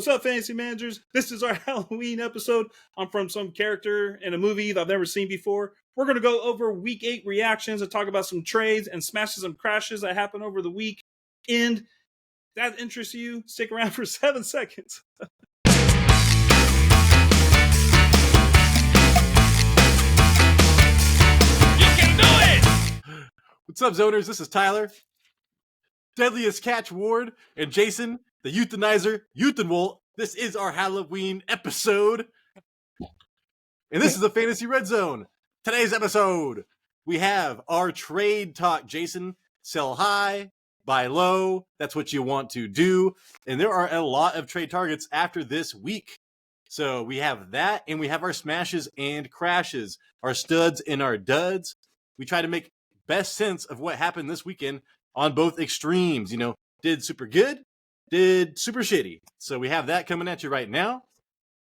What's up, fantasy managers? This is our Halloween episode. I'm from some character in a movie that I've never seen before. We're going to go over week 8 reactions and talk about some trades and smashes and crashes that happened over the week. And if that interests you, stick around for 7 seconds. What's up, Zoners? This is Tyler, Deadliest Catch Ward, and Jason, the Euthanizer, Euthanwolt. This is our Halloween episode. And this is the Fantasy Red Zone. Today's episode, we have our trade talk. Jason, sell high, buy low. That's what you want to do. And there are a lot of trade targets after this week. So we have that, and we have our smashes and crashes, our studs and our duds. We try to make best sense of what happened this weekend on both extremes. You know, did super good, did super shitty. So we have that coming at you right now.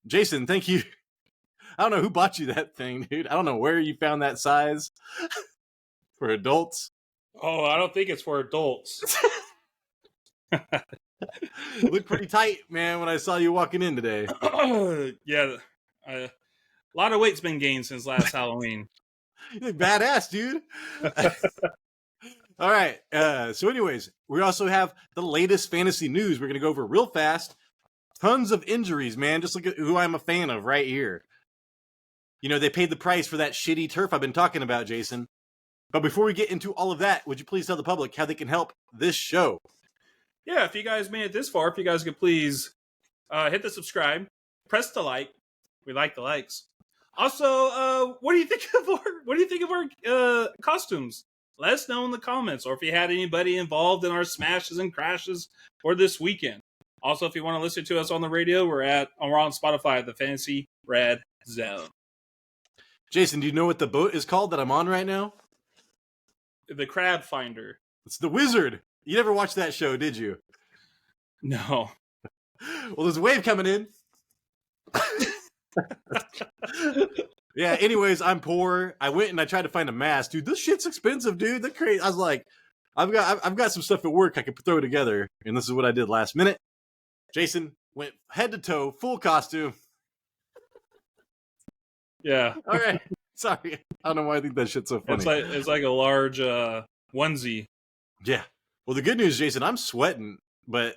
Jason, thank you. I don't know who bought you that thing, dude. I don't know where you found that size for adults. Oh, I don't think it's for adults. Looked pretty tight, man, when I saw you walking in today. Yeah, a lot of weight's been gained since last Halloween. You look badass, dude. All right. So anyways, we also have the latest fantasy news. We're going to go over real fast. Tons of injuries, man. Just look at who I'm a fan of right here. You know, they paid the price for that shitty turf I've been talking about, Jason. But before we get into all of that, would you please tell the public how they can help this show? Yeah, if you guys made it this far, if you guys could please hit the subscribe, press the like. We like the likes. Also, what do you think of our costumes? Let us know in the comments, or if you had anybody involved in our smashes and crashes for this weekend. Also, if you want to listen to us on the radio, we're on Spotify, the Fantasy Red Zone. Jason, do you know what the boat is called that I'm on right now? The Crab Finder. It's The Wizard. You never watched that show, did you? No. Well, there's a wave coming in. Yeah, anyways, I'm poor. I went and I tried to find a mask. Dude, this shit's expensive, dude. That's crazy. I was like, I've got some stuff at work I could throw together, and this is what I did last minute. Jason went head to toe, full costume. Yeah. All right. Sorry. I don't know why I think that shit's so funny. It's like a large onesie. Yeah. Well, the good news, Jason, I'm sweating, but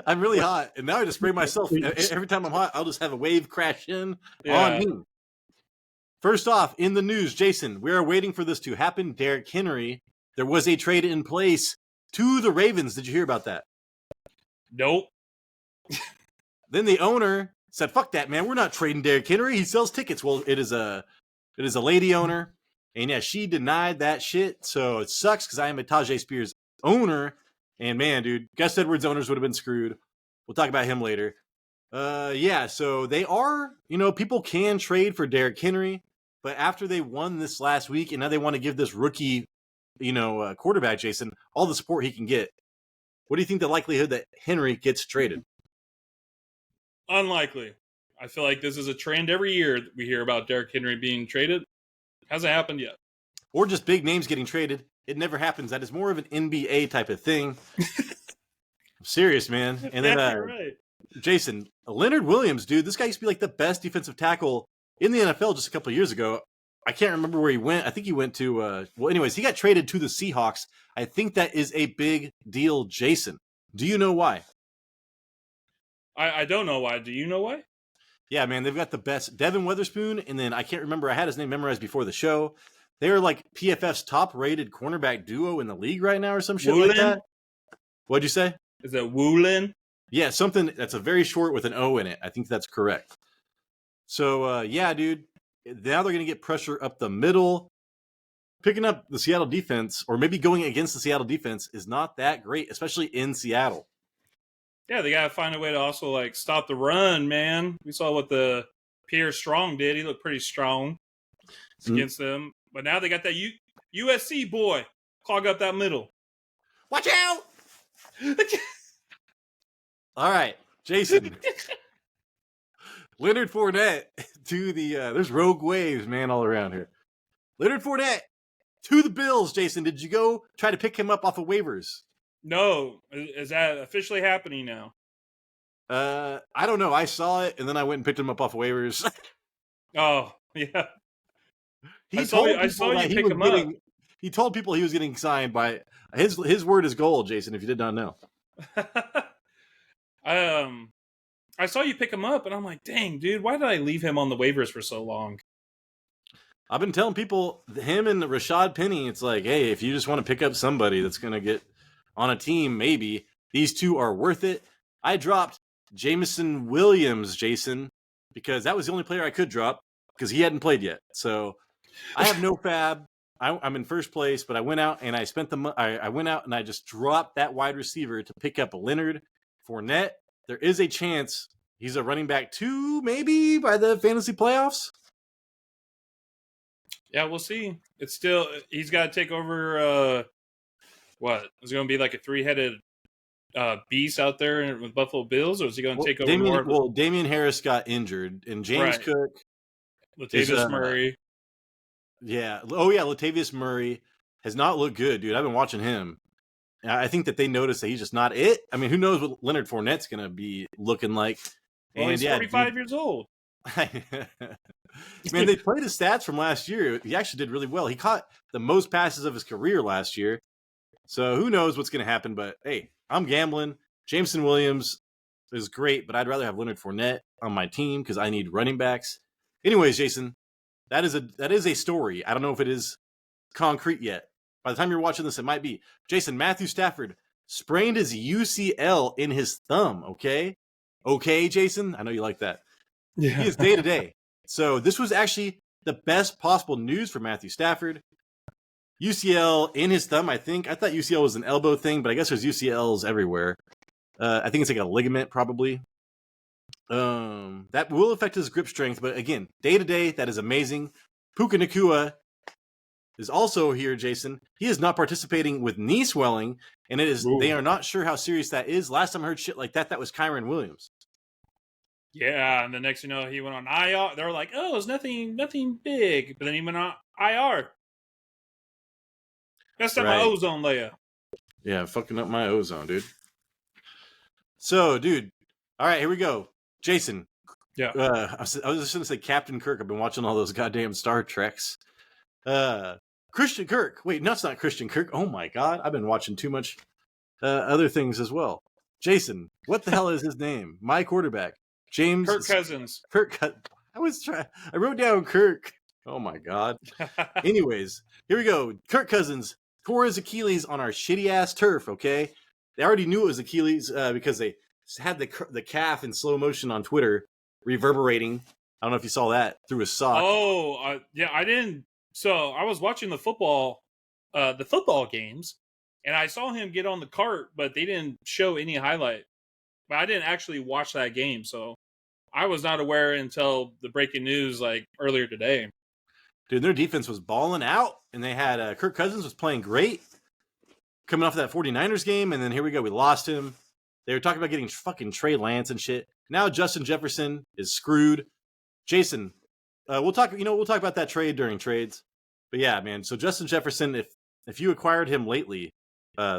I'm really hot, and now I just spray myself. Every time I'm hot, I'll just have a wave crash in on me. First off, in the news, Jason, we are waiting for this to happen. Derrick Henry, there was a trade in place to the Ravens. Did you hear about that? Nope. Then the owner said, "Fuck that, man. We're not trading Derrick Henry. He sells tickets." Well, it is a lady owner, and yeah, she denied that shit. So it sucks because I am a Tajay Spears owner. And man, dude, Gus Edwards owners would have been screwed. We'll talk about him later. Yeah, so they are, people can trade for Derrick Henry, but after they won this last week and now they want to give this rookie, quarterback, Jason, all the support he can get. What do you think the likelihood that Henry gets traded? Unlikely. I feel like this is a trend every year that we hear about Derrick Henry being traded. Hasn't happened yet. Or just big names getting traded. It never happens. That is more of an NBA type of thing. I'm serious, man. And then, right. Jason, Leonard Williams, dude, this guy used to be like the best defensive tackle in the NFL just a couple of years ago. I can't remember where he went. I think he went to, anyways, he got traded to the Seahawks. I think that is a big deal, Jason. Do you know why? I don't know why. Do you know why? Yeah, man, they've got the best Devin Witherspoon, and then I can't remember. I had his name memorized before the show. They are like PFF's top-rated cornerback duo in the league right now or some shit like that. What'd you say? Is it Woolen? Yeah, something that's a very short with an O in it. I think that's correct. So, yeah, dude, now they're going to get pressure up the middle. Picking up the Seattle defense, or maybe going against the Seattle defense, is not that great, especially in Seattle. Yeah, they got to find a way to also, stop the run, man. We saw what the Pierre Strong did. He looked pretty strong against them. But now they got that USC boy clog up that middle. Watch out! All right, Jason. Leonard Fournette to the there's rogue waves, man, all around here. Leonard Fournette to the Bills, Jason. Did you go try to pick him up off of waivers? No. Is that officially happening now? I don't know. I saw it, and then I went and picked him up off waivers. Oh, yeah. He saw told you pick him up. He told people he was getting signed by his word is gold, Jason. If you did not know. I saw you pick him up, and I'm like, dang, dude, why did I leave him on the waivers for so long? I've been telling people, him and Rashad Penny, it's like, hey, if you just want to pick up somebody that's going to get on a team, maybe these two are worth it. I dropped Jameson Williams, Jason, because that was the only player I could drop because he hadn't played yet. So I have no fab. I'm in first place, but I went out and I spent I went out and I just dropped that wide receiver to pick up Leonard Fournette. There is a chance he's a running back 2, maybe by the fantasy playoffs. Yeah, we'll see. It's still he's got to take over. What is it going to be like a 3-headed beast out there with Buffalo Bills, or is he going to take over more? Well, Damian Harris got injured, and James Cook, Latavius Murray. Yeah. Oh, yeah. Latavius Murray has not looked good, dude. I've been watching him. I think that they noticed that he's just not it. I mean, who knows what Leonard Fournette's going to be looking like. Well, he's 45 years old. Man, they played his stats from last year. He actually did really well. He caught the most passes of his career last year. So who knows what's going to happen. But, hey, I'm gambling. Jameson Williams is great, but I'd rather have Leonard Fournette on my team because I need running backs. Anyways, Jason, that is a story. I don't know if it is concrete yet. By the time you're watching this, it might be. Jason, Matthew Stafford sprained his UCL in his thumb, okay? Okay, Jason? I know you like that. Yeah. He is day-to-day. So this was actually the best possible news for Matthew Stafford. UCL in his thumb, I think. I thought UCL was an elbow thing, but I guess there's UCLs everywhere. I think it's like a ligament, probably. That will affect his grip strength, but again, day-to-day, that is amazing. Puka Nacua is also here, Jason. He is not participating with knee swelling, and they are not sure how serious that is. Last time I heard shit like that was Kyren Williams. Yeah, and the next thing you know, he went on IR. They were like, oh, it's nothing big. But then he went on IR. That's my ozone layer. Yeah, fucking up my ozone, dude. So, dude, all right, here we go. Jason. Yeah. I was just going to say Captain Kirk. I've been watching all those goddamn Star Treks. Christian Kirk. Wait, no, it's not Christian Kirk. Oh, my God. I've been watching too much other things as well. Jason, what the hell is his name? My quarterback. James. Kirk Cousins. I wrote down Kirk. Oh, my God. Anyways, here we go. Kirk Cousins tore his Achilles on our shitty-ass turf, okay? They already knew it was Achilles because they had the calf in slow motion on Twitter reverberating. I don't know if you saw that through his sock. Oh, yeah, I didn't. So I was watching the football games, and I saw him get on the cart, but they didn't show any highlight. But I didn't actually watch that game, so I was not aware until the breaking news like earlier today. Dude, their defense was balling out, and they had Kirk Cousins was playing great coming off of that 49ers game, and then here we go. We lost him. They were talking about getting fucking Trey Lance and shit. Now Justin Jefferson is screwed. Jason, we'll talk about that trade during trades. But yeah, man. So Justin Jefferson, if you acquired him lately,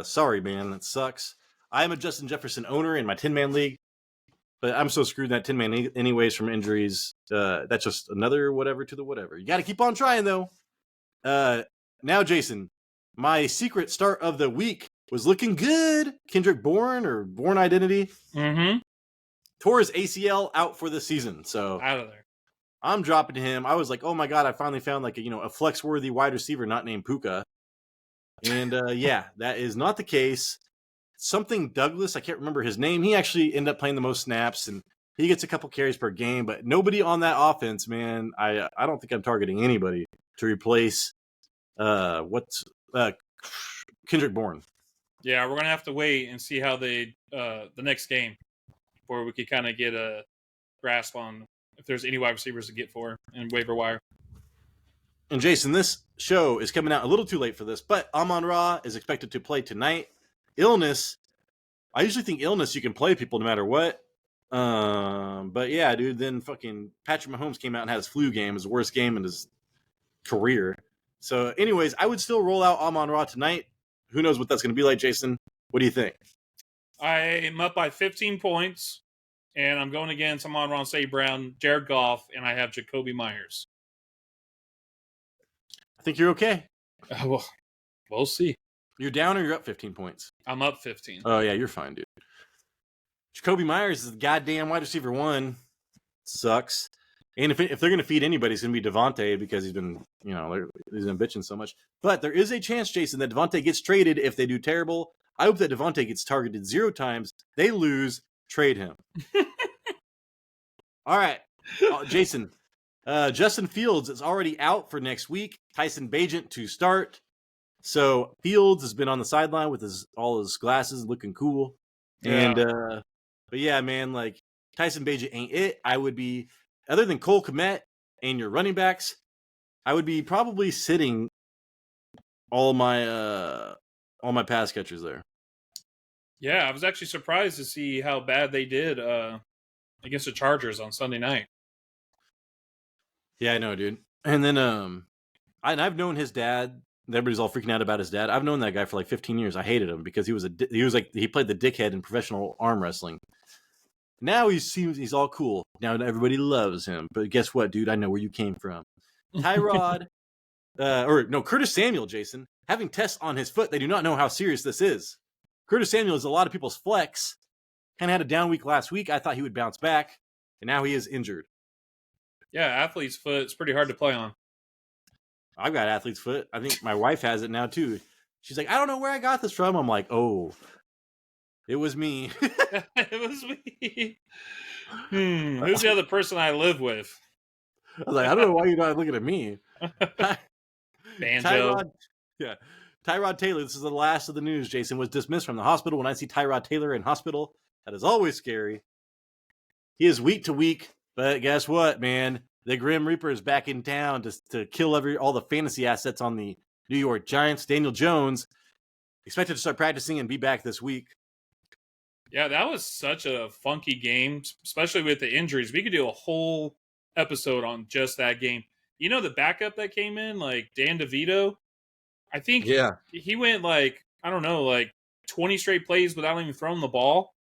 sorry, man, that sucks. I am a Justin Jefferson owner in my 10-man league, but I'm so screwed in that 10-man anyways from injuries. That's just another whatever to the whatever. You got to keep on trying though. Now, Jason, my secret start of the week was looking good. Kendrick Bourne or Bourne Identity. Mm-hmm. Tore his ACL out for the season. So out of there. I'm dropping him. I was like, oh my God, I finally found like a flex-worthy wide receiver not named Puka. And yeah, that is not the case. Something Douglas, I can't remember his name. He actually ended up playing the most snaps and he gets a couple carries per game, but nobody on that offense, man. I don't think I'm targeting anybody to replace Kendrick Bourne. Yeah, we're gonna have to wait and see how the next game before we could kind of get a grasp on if there's any wide receivers to get for in waiver wire. And Jason, this show is coming out a little too late for this, but Amon-Ra is expected to play tonight. Illness. I usually think illness you can play people no matter what. But yeah, dude, then fucking Patrick Mahomes came out and had his flu game, his worst game in his career. So anyways, I would still roll out Amon-Ra tonight. Who knows what that's going to be like, Jason? What do you think? I'm up by 15 points. and I'm going against Amon-Ra St. Brown, Jared Goff, and I have Jacoby Myers. I think you're okay. Well, we'll see. You're down or you're up 15 points? I'm up 15. Oh, yeah, you're fine, dude. Jacoby Myers is the goddamn wide receiver 1. Sucks. And if they're going to feed anybody, it's going to be Devontae because he's been bitching so much. But there is a chance, Jason, that Devontae gets traded if they do terrible. I hope that Devontae gets targeted 0 times. They lose, trade him. All right, Jason. Justin Fields is already out for next week. Tyson Bagent to start. So Fields has been on the sideline with all his glasses, looking cool. Yeah. And but yeah, man, like Tyson Bagent ain't it. I would be, other than Cole Kmet and your running backs, I would be probably sitting all my pass catchers there. Yeah, I was actually surprised to see how bad they did against the Chargers on Sunday night. Yeah, I know, dude. And then I've known his dad. Everybody's all freaking out about his dad. I've known that guy for like 15 years. I hated him because he played the dickhead in professional arm wrestling. Now he's all cool. Now everybody loves him. But guess what, dude? I know where you came from. Tyrod, Curtis Samuel, Jason, having tests on his foot. They do not know how serious this is. Curtis Samuel is a lot of people's flex. Kind of had a down week last week. I thought he would bounce back, and now he is injured. Yeah, athlete's foot. It's pretty hard to play on. I've got athlete's foot. I think my wife has it now too. She's like, I don't know where I got this from. I'm like, oh, it was me. It was me. Who's the other person I live with? I was like, I don't know why you're not looking at me. Banjo. Tyrod Taylor, this is the last of the news, Jason, was dismissed from the hospital. When I see Tyrod Taylor in hospital, that is always scary. He is week to week, but guess what, man? The Grim Reaper is back in town to kill all the fantasy assets on the New York Giants. Daniel Jones expected to start practicing and be back this week. Yeah, that was such a funky game, especially with the injuries. We could do a whole episode on just that game. You know the backup that came in, like Dan DeVito? I think he went like 20 straight plays without even throwing the ball.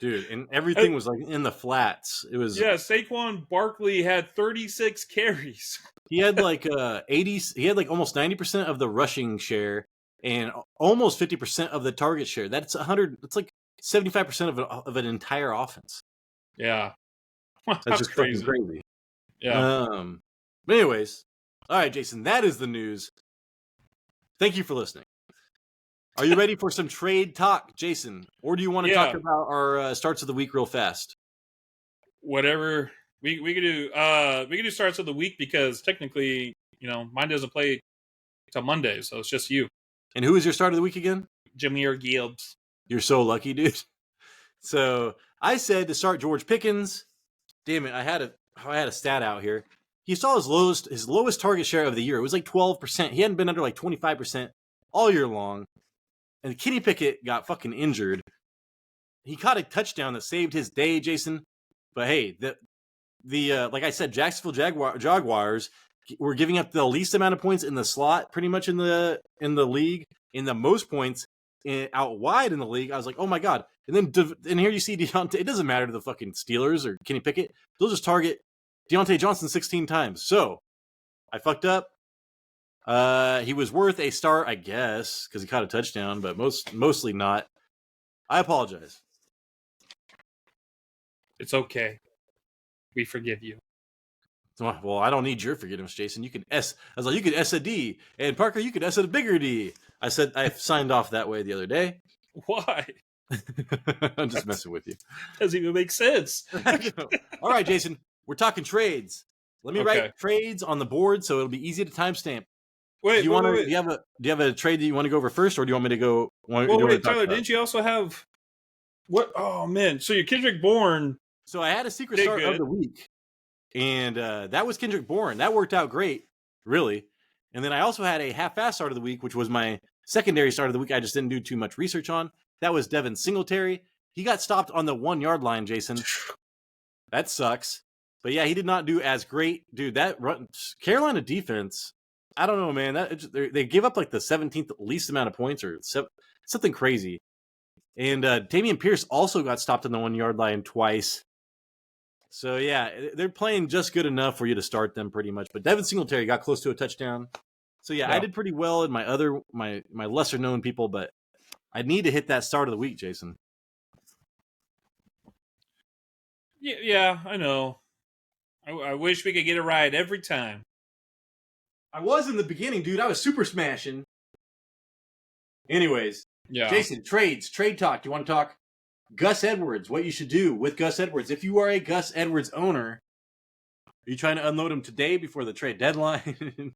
Dude, and everything was like in the flats. It was Saquon Barkley had 36 carries. He had like 80. He had like almost 90% of the rushing share and almost 50% of the target share. That's 100. It's like 75% of an entire offense. Yeah, that's just crazy. Fucking crazy. Yeah. But anyways, all right, Jason, that is the news. Thank you for listening. Are you ready for some trade talk, Jason? Or do you want to talk about our starts of the week real fast? Whatever. We could do we could do starts of the week because technically, mine doesn't play till Monday, so it's just you. And who is your start of the week again? Jahmyr Gibbs. You're so lucky, dude. So I said to start George Pickens. Damn it, I had a stat out here. He saw his lowest target share of the year. It was like 12%. He hadn't been under like 25% all year long. And Kenny Pickett got fucking injured. He caught a touchdown that saved his day, Jason. But hey, the like I said, Jacksonville Jaguars were giving up the least amount of points in the slot, pretty much in the league, in the most points out wide in the league. I was like, oh my god! And here you see Deontay. It doesn't matter to the fucking Steelers or Kenny Pickett. They'll just target Deontay Johnson 16 times. So I fucked up. He was worth a start, I guess, because he caught a touchdown, but mostly not. I apologize. It's okay. We forgive you. Well, I don't need your forgiveness, Jason. You can S. I was like, you could S a D, and Parker, you could S a bigger D. I said I signed off that way the other day. Why? I'm just messing with you. Doesn't even make sense. All right, Jason, we're talking trades. Let me write trades on the board so it'll be easy to timestamp. Wait, do you have a trade that you want to go over first, or do you want me to go? Wait, Tyler, didn't you also have what? Oh man, so your Kendrick Bourne. So I had a secret start of the week, and that was Kendrick Bourne. That worked out great, really. And then I also had a half-ass start of the week, which was my secondary start of the week. I just didn't do too much research on. That was Devin Singletary. He got stopped on the 1-yard line, Jason. That sucks. But yeah, he did not do as great, dude. That Carolina defense. I don't know, man. They give up like the 17th least amount of points or something crazy. And Dameon Pierce also got stopped on the 1 yard line twice. So yeah, they're playing just good enough for you to start them pretty much. But Devin Singletary got close to a touchdown. So yeah, I did pretty well in my lesser known people, but I need to hit that start of the week, Jason. Yeah, I know. I wish we could get it right every time. I was in the beginning, dude. I was super smashing. Anyways, yeah. Jason, trade talk. Do you want to talk Gus Edwards? What you should do with Gus Edwards? If you are a Gus Edwards owner, are you trying to unload him today before the trade deadline?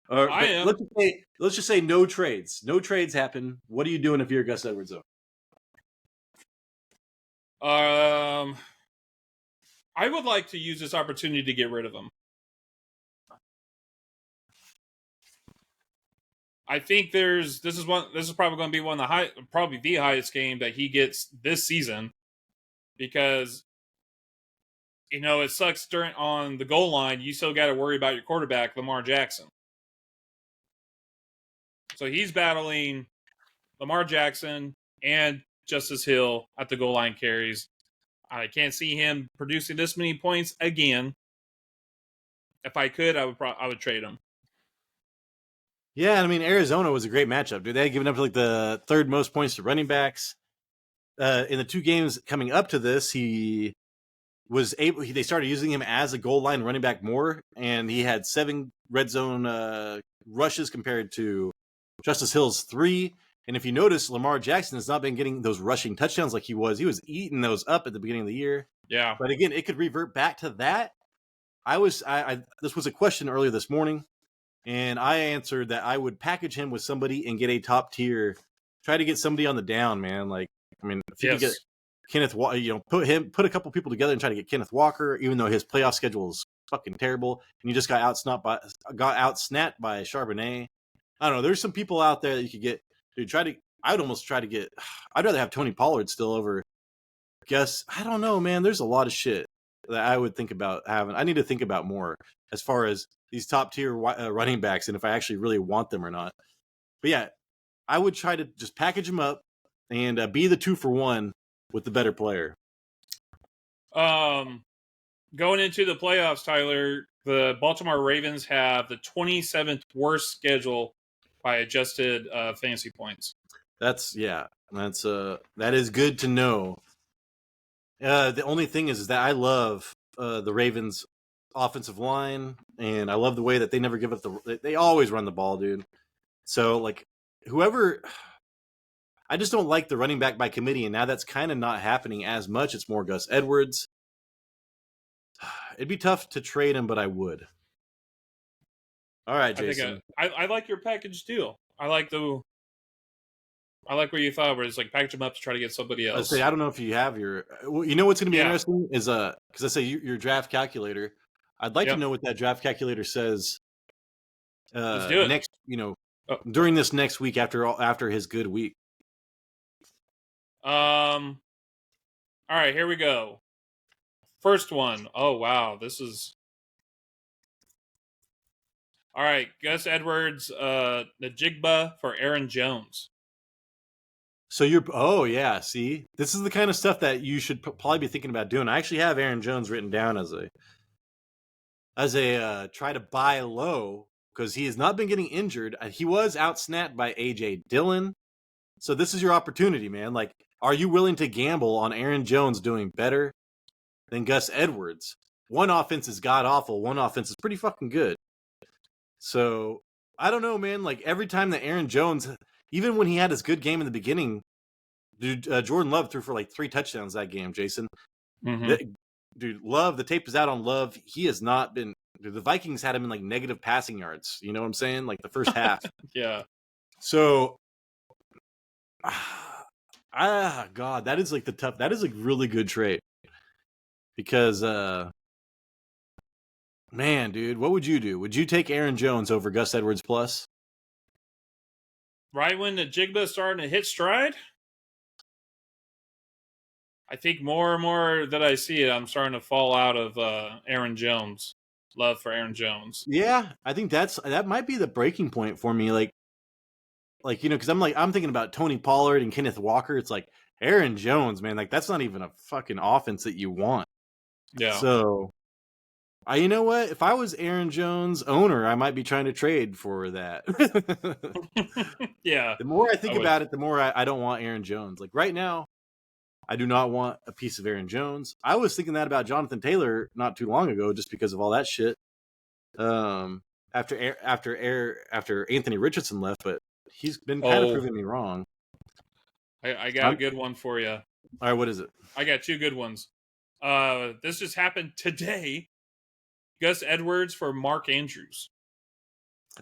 I am. Let's just say no trades. No trades happen. What are you doing if you're a Gus Edwards owner? I would like to use this opportunity to get rid of him. I think this is probably going to be probably the highest game that he gets this season, because it sucks on the goal line. You still got to worry about your quarterback, Lamar Jackson. So he's battling Lamar Jackson and Justice Hill at the goal line carries. I can't see him producing this many points again. If I could, I would trade him. Yeah, I mean, Arizona was a great matchup, dude. They had given up like the third most points to running backs. In the 2 games coming up to this, they started using him as a goal line running back more, and he had 7 red zone rushes compared to Justice Hill's 3. And if you notice, Lamar Jackson has not been getting those rushing touchdowns like he was. He was eating those up at the beginning of the year. Yeah. But again, it could revert back to that. This was a question earlier this morning, and I answered that I would package him with somebody and get a top tier. Try to get somebody on the down, man. Like, I mean, if you could get Kenneth, put a couple people together and try to get Kenneth Walker, even though his playoff schedule is fucking terrible, and you just got outsnapped by Charbonnet. I don't know. There's some people out there that you could get. Dude, I'd almost try to get. I'd rather have Tony Pollard still over. Guess I don't know, man. There's a lot of shit that I would think about having. I need to think about more as far as these top tier running backs and if I actually really want them or not. But yeah, I would try to just package them up and be the 2-for-1 with the better player. Going into the playoffs, Tyler, the Baltimore Ravens have the 27th worst schedule by adjusted fantasy points. That is good to know. The only thing is that I love the Ravens offensive line, and I love the way that they never give up they always run the ball, dude. So like I just don't like the running back by committee, and now that's kind of not happening as much. It's more Gus Edwards. It'd be tough to trade him, but I would. All right, Jason. I like your package deal. I like what you thought, where it's like package them up to try to get somebody else. I don't know if you have your. Well, you know what's going to be interesting is because I say your draft calculator. I'd like to know what that draft calculator says. Let's do it. Next, during this next week after his good week. All right, here we go. First one. Oh wow, this is. All right, Gus Edwards, Najigba for Aaron Jones. So see, this is the kind of stuff that you should probably be thinking about doing. I actually have Aaron Jones written down as a try to buy low because he has not been getting injured. He was outsnapped by AJ Dillon. So this is your opportunity, man. Like, are you willing to gamble on Aaron Jones doing better than Gus Edwards? One offense is god awful. One offense is pretty fucking good. So I don't know, man. Like every time that Aaron Jones, even when he had his good game in the beginning, dude, Jordan Love threw for like 3 touchdowns that game, Jason. Mm-hmm. Dude, Love, the tape is out on Love. He has not been. Dude, the Vikings had him in like negative passing yards. You know what I'm saying? Like the first half. Yeah. So, God, that is like that is like really good trade. Because, man, dude, what would you do? Would you take Aaron Jones over Gus Edwards plus? Right when the Jigba is starting to hit stride? I think more and more that I see it, I'm starting to fall out of Aaron Jones. Love for Aaron Jones. Yeah, I think that might be the breaking point for me. Like, like, because I'm thinking about Tony Pollard and Kenneth Walker. It's like Aaron Jones, man. Like that's not even a fucking offense that you want. Yeah. So, you know what? If I was Aaron Jones owner, I might be trying to trade for that. Yeah. The more I think would. about it, the more I don't want Aaron Jones. Like right now, I do not want a piece of Aaron Jones. I was thinking that about Jonathan Taylor not too long ago, just because of all that shit. After Anthony Richardson left, but he's been kind of proving me wrong. I got a good one for you. All right, what is it? I got two good ones. This just happened today. Gus Edwards for Mark Andrews.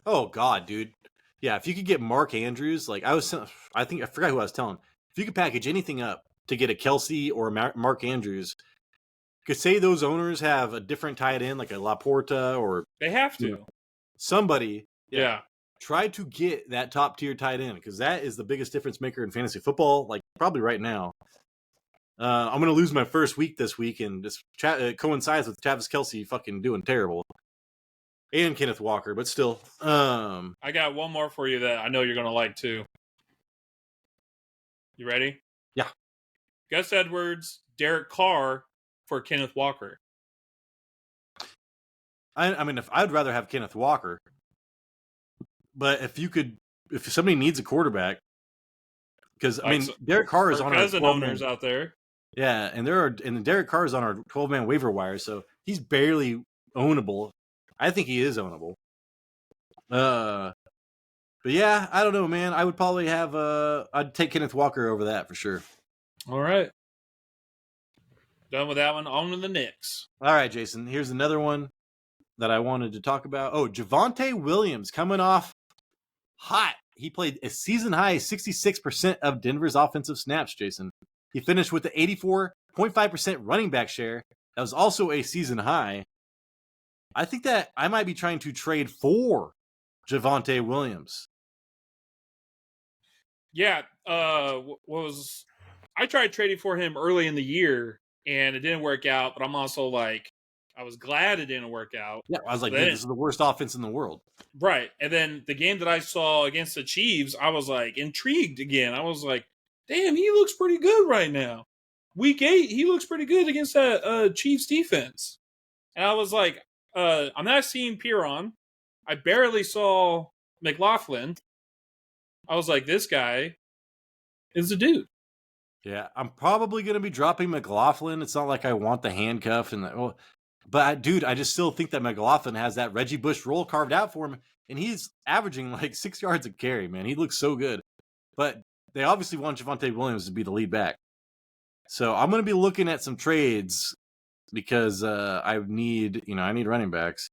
Oh God, dude. Yeah, if you could get Mark Andrews, like I forgot who I was telling. If you could package anything up to get a Kelsey or a Mark Andrews, could say those owners have a different tight end, like a Laporta, or they have to. Somebody, yeah, try to get that top tier tight end, because that is the biggest difference maker in fantasy football. Like probably right now. I'm gonna lose my first week this week, and this coincides with Travis Kelce fucking doing terrible, and Kenneth Walker, but still. I got one more for you that I know you're gonna like too. You ready? Yeah. Gus Edwards, Derek Carr for Kenneth Walker. I mean, if I'd rather have Kenneth Walker, but if somebody needs a quarterback, because I mean, Derek Carr is on our 12 owners out there. Yeah, and Derek Carr is on our 12-man waiver wire, so he's barely ownable. I think he is ownable. But yeah, I don't know, man. I would probably have I'd take Kenneth Walker over that for sure. All right. Done with that one. On to the Knicks. All right, Jason. Here's another one that I wanted to talk about. Oh, Javonte Williams coming off hot. He played a season high 66% of Denver's offensive snaps, Jason. He finished with the 84.5% running back share. That was also a season high. I think that I might be trying to trade for Javonte Williams. Yeah, I tried trading for him early in the year, and it didn't work out, but I'm also like, I was glad it didn't work out. Yeah, I was like, dude, this is the worst offense in the world. Right. And then the game that I saw against the Chiefs, I was like intrigued again. I was like, damn, he looks pretty good right now. Week 8, he looks pretty good against that Chiefs defense. And I was like, I'm not seeing Piron. I barely saw McLaughlin. I was like, this guy is the dude. Yeah, I'm probably going to be dropping McLaughlin. It's not like I want the handcuff but dude, I just still think that McLaughlin has that Reggie Bush role carved out for him, and he's averaging like 6 yards a carry, man. He looks so good. But they obviously want Javonte Williams to be the lead back. So I'm going to be looking at some trades because I need running backs.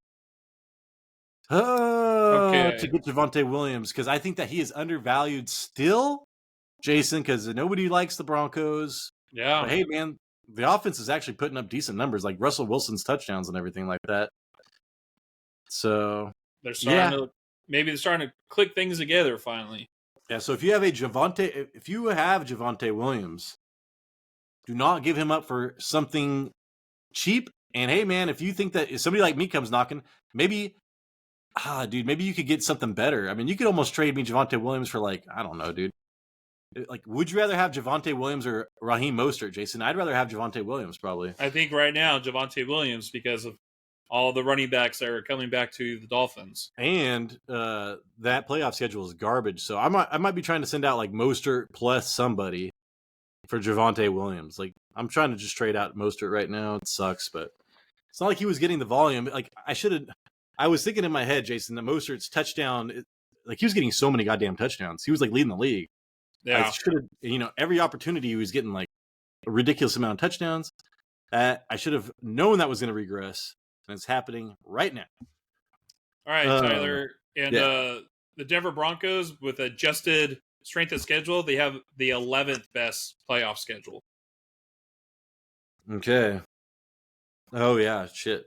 To get Javonte Williams, because I think that he is undervalued still, Jason, because nobody likes the Broncos. Yeah. But hey, man, the offense is actually putting up decent numbers, like Russell Wilson's touchdowns and everything like that. So they're starting maybe they're starting to click things together finally. Yeah, so if you have Javonte Williams, do not give him up for something cheap. And hey, man, if you think that if somebody like me comes knocking, maybe you could get something better. I mean, you could almost trade me Javonte Williams for like, I don't know, dude. Like, would you rather have Javonte Williams or Raheem Mostert, Jason? I'd rather have Javonte Williams, probably. I think right now, Javonte Williams, because of all the running backs that are coming back to the Dolphins. And that playoff schedule is garbage. So I might be trying to send out like Mostert plus somebody for Javonte Williams. Like, I'm trying to just trade out Mostert right now. It sucks, but it's not like he was getting the volume. Like, I was thinking in my head, Jason, that Mostert's touchdown, like he was getting so many goddamn touchdowns. He was like leading the league. Yeah. I should have, every opportunity he was getting like a ridiculous amount of touchdowns. I should have known that was going to regress, and it's happening right now. All right, Tyler. And the Denver Broncos, with adjusted strength of schedule, they have the 11th best playoff schedule. Okay. Oh, yeah, shit.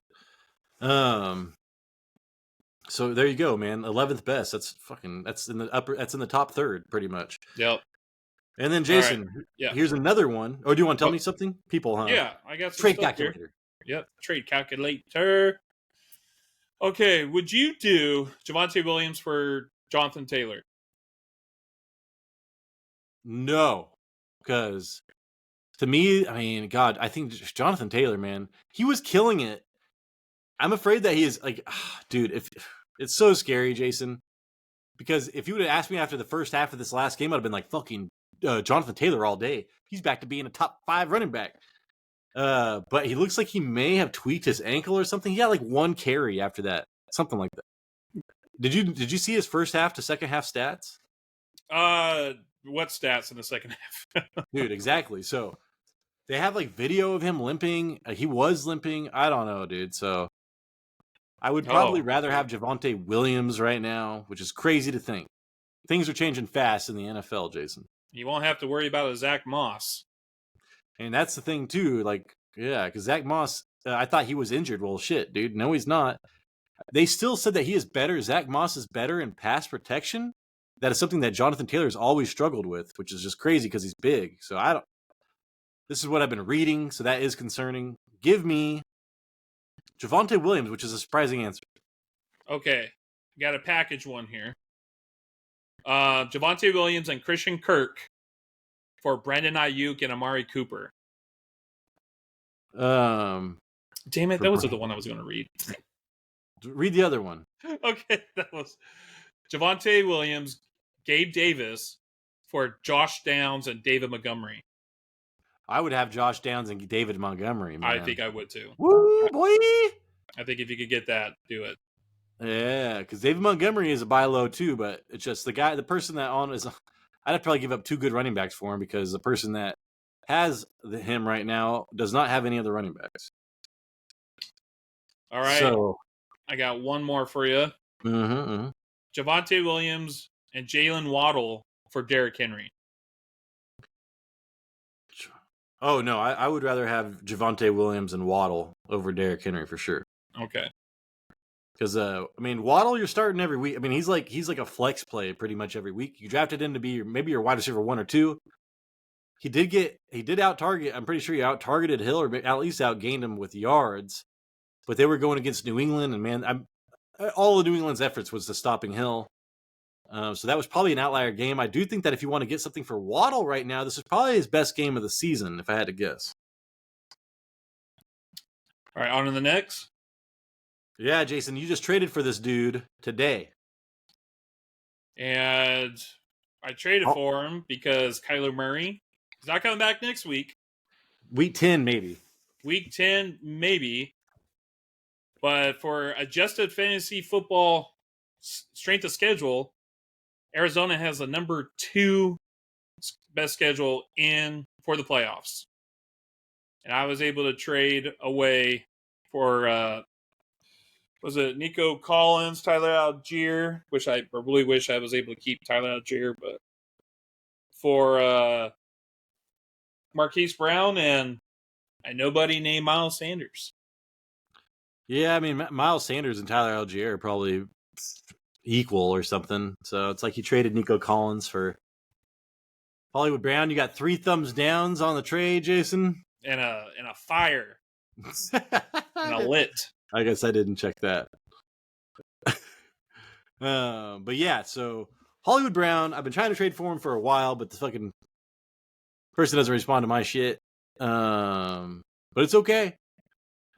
So there you go, man. 11th best. That's in the top third, pretty much. Yep. And then Jason, here's another one. Oh, do you want to tell me something? People, huh? Yeah, I got some trade calculator. Here. Yep, trade calculator. Okay, would you do Javonte Williams for Jonathan Taylor? No, because to me, I mean, God, I think Jonathan Taylor, man, he was killing it. I'm afraid that he is like, dude, if it's so scary, Jason, because if you would have asked me after the first half of this last game, I'd have been like, fucking Jonathan Taylor all day. He's back to being a top 5 running back. But he looks like he may have tweaked his ankle or something. He got like 1 carry after that, something like that. Did you see his first half to second half stats? What stats in the second half? Dude, exactly. So they have like video of him limping. He was limping. I don't know, dude. So I would probably rather have Javonte Williams right now, which is crazy to think. Things are changing fast in the NFL, Jason. You won't have to worry about a Zach Moss. And that's the thing too. Like, yeah, because Zach Moss, I thought he was injured. Well, shit, dude. No, he's not. They still said that he is better. Zach Moss is better in pass protection. That is something that Jonathan Taylor has always struggled with, which is just crazy because he's big. So I don't. This is what I've been reading, so that is concerning. Give me Javonte Williams, which is a surprising answer. Okay, got a package one here. Javonte Williams and Christian Kirk for Brandon Ayuk and Amari Cooper. Damn it, that was the one I was going to read. Read the other one. Okay, that was Javonte Williams, Gabe Davis for Josh Downs and David Montgomery. I would have Josh Downs and David Montgomery, man. I think I would too. Woo, boy! I think if you could get that, do it. Yeah, because David Montgomery is a buy low too, but it's just the person that on is. I'd have to probably give up 2 good running backs for him because the person that has him right now does not have any other running backs. All right. So I got one more for you. Javonte Williams and Jalen Waddle for Derrick Henry. Oh, no, I would rather have Javonte Williams and Waddle over Derrick Henry for sure. Okay. Because, I mean, Waddle, you're starting every week. I mean, he's like a flex play pretty much every week. You drafted him to be maybe your wide receiver 1 or 2. He did out-target. I'm pretty sure he out-targeted Hill or at least outgained him with yards. But they were going against New England, and, man, all of New England's efforts was to stopping Hill. So that was probably an outlier game. I do think that if you want to get something for Waddle right now, this is probably his best game of the season, if I had to guess. All right, on to the next. Yeah, Jason, you just traded for this dude today. And I traded for him because Kyler Murray is not coming back next week. Week 10, maybe. Week 10, maybe. But for adjusted fantasy football strength of schedule, Arizona has the number 2 best schedule in for the playoffs. And I was able to trade away for, was it Nico Collins, Tyler Algier, which I really wish I was able to keep Tyler Algier, but for Marquise Brown and nobody named Miles Sanders. Yeah, I mean, Miles Sanders and Tyler Algier are probably equal or something. So it's like you traded Nico Collins for Hollywood Brown. You got 3 thumbs downs on the trade, Jason. And a fire. And a lit. I guess I didn't check that. But yeah, so Hollywood Brown, I've been trying to trade for him for a while, but the fucking person doesn't respond to my shit. But it's okay.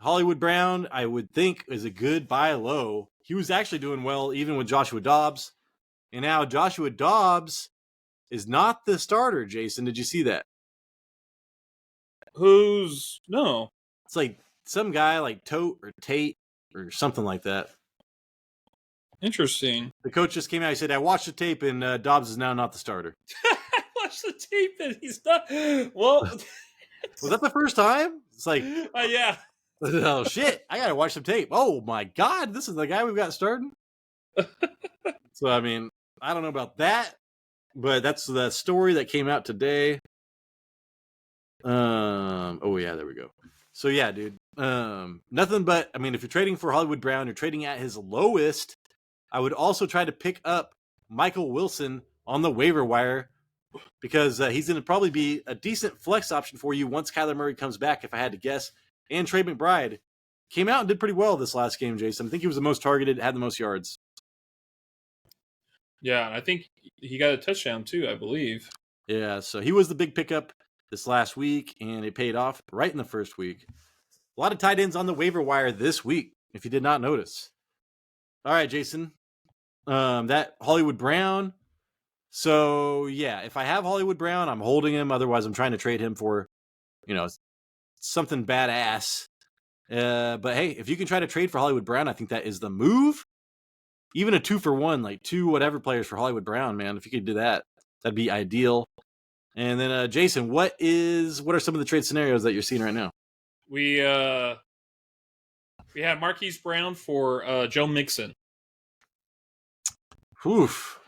Hollywood Brown, I would think, is a good buy low. He was actually doing well even with Joshua Dobbs. And now Joshua Dobbs is not the starter, Jason. Did you see that? No. It's like some guy like Tote or Tate or something like that. Interesting. The coach just came out. He said, I watched the tape and Dobbs is now not the starter. I watched the tape and he's not. Well, was that the first time? It's like, yeah. Oh, shit. I got to watch some tape. Oh, my God. This is the guy we've got starting? So, I mean, I don't know about that, but that's the story that came out today. Oh, yeah, there we go. So, yeah, dude. Nothing but, I mean, if you're trading for Hollywood Brown, you're trading at his lowest. I would also try to pick up Michael Wilson on the waiver wire because he's going to probably be a decent flex option for you once Kyler Murray comes back, if I had to guess. And Trey McBride came out and did pretty well this last game, Jason. I think he was the most targeted, had the most yards. Yeah, I think he got a touchdown too, I believe. Yeah, so he was the big pickup this last week, and it paid off right in the first week. A lot of tight ends on the waiver wire this week, if you did not notice. All right, Jason. That Hollywood Brown. So, yeah, if I have Hollywood Brown, I'm holding him. Otherwise, I'm trying to trade him for, something badass. But hey, if you can try to trade for Hollywood Brown, I think that is the move. Even a 2-for-1, like 2 whatever players for Hollywood Brown, man. If you could do that, that'd be ideal. And then, Jason, what are some of the trade scenarios that you're seeing right now? We had Marquise Brown for Joe Mixon. Oof.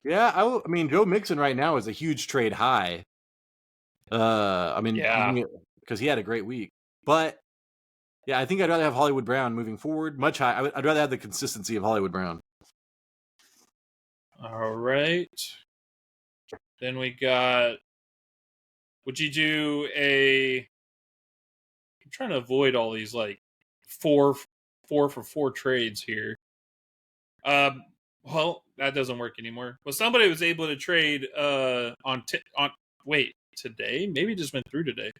Yeah, I mean, Joe Mixon right now is a huge trade high. Because he had a great week. But yeah, I think I'd rather have Hollywood Brown moving forward. Much high. I'd rather have the consistency of Hollywood Brown. All right. Then we got. Would you do a? I'm trying to avoid all these like 4 for 4 trades here. Well, that doesn't work anymore. Well, somebody was able to trade today. Maybe it just went through today.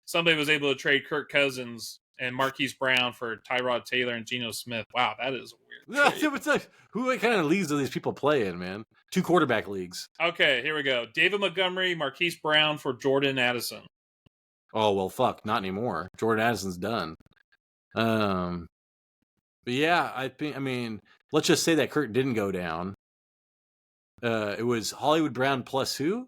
Somebody was able to trade Kirk Cousins and Marquise Brown for Tyrod Taylor and Geno Smith. Wow, that is a weird trade. It's like, what kind of leagues do these people play in, man? 2 quarterback leagues. Okay, here we go. David Montgomery, Marquise Brown for Jordan Addison. Oh, well, fuck, not anymore. Jordan Addison's done. But yeah, I mean, let's just say that Kirk didn't go down. It was Hollywood Brown plus who?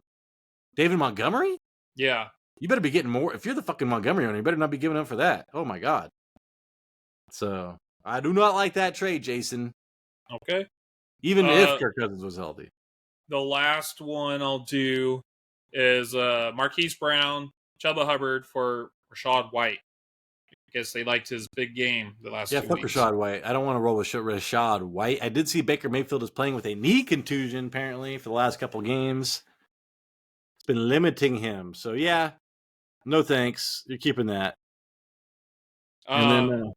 David Montgomery? Yeah. You better be getting more. If you're the fucking Montgomery owner, you better not be giving up for that. Oh, my God. So, I do not like that trade, Jason. Okay. Even if Kirk Cousins was healthy. The last one I'll do is Marquise Brown, Chuba Hubbard for Rachaad White. I guess they liked his big game the last 2 weeks. Yeah, fuck Rachaad White. I don't want to roll with Rachaad White. I did see Baker Mayfield is playing with a knee contusion, apparently, for the last couple games. It's been limiting him. So, yeah, no thanks. You're keeping that. And then,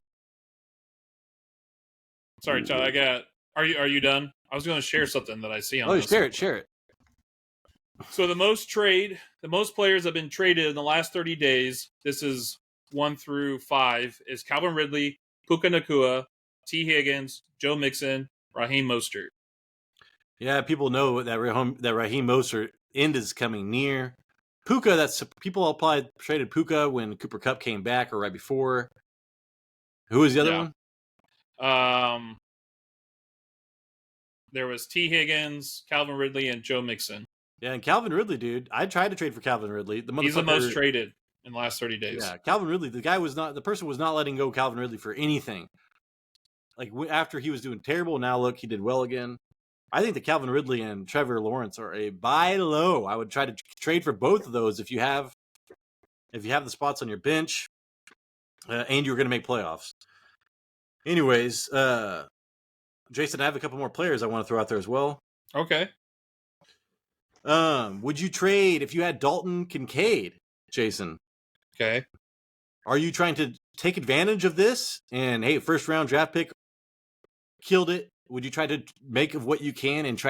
sorry, Chad. Are you done? I was going to share something that I see on. Share it. So the most players have been traded in the last 30 days. This is 1 through 5. Is Calvin Ridley, Puka Nacua, T. Higgins, Joe Mixon, Raheem Mostert. Yeah, people know that Raheem Mostert end is coming near. Puka, people all traded Puka when Cooper Kupp came back or right before. Who was the other one? There was T. Higgins, Calvin Ridley, and Joe Mixon. Yeah, and Calvin Ridley, dude. I tried to trade for Calvin Ridley. He's the most traded in the last 30 days. Yeah, Calvin Ridley. The person was not letting go Calvin Ridley for anything. Like after he was doing terrible, now look, he did well again. I think that Calvin Ridley and Trevor Lawrence are a buy low. I would try to trade for both of those if you have the spots on your bench, and you're going to make playoffs. Anyways, Jason, I have a couple more players I want to throw out there as well. Okay. Would you trade if you had Dalton Kincaid, Jason? Okay. Are you trying to take advantage of this? And hey, first round draft pick killed it. Would you try to make of what you can and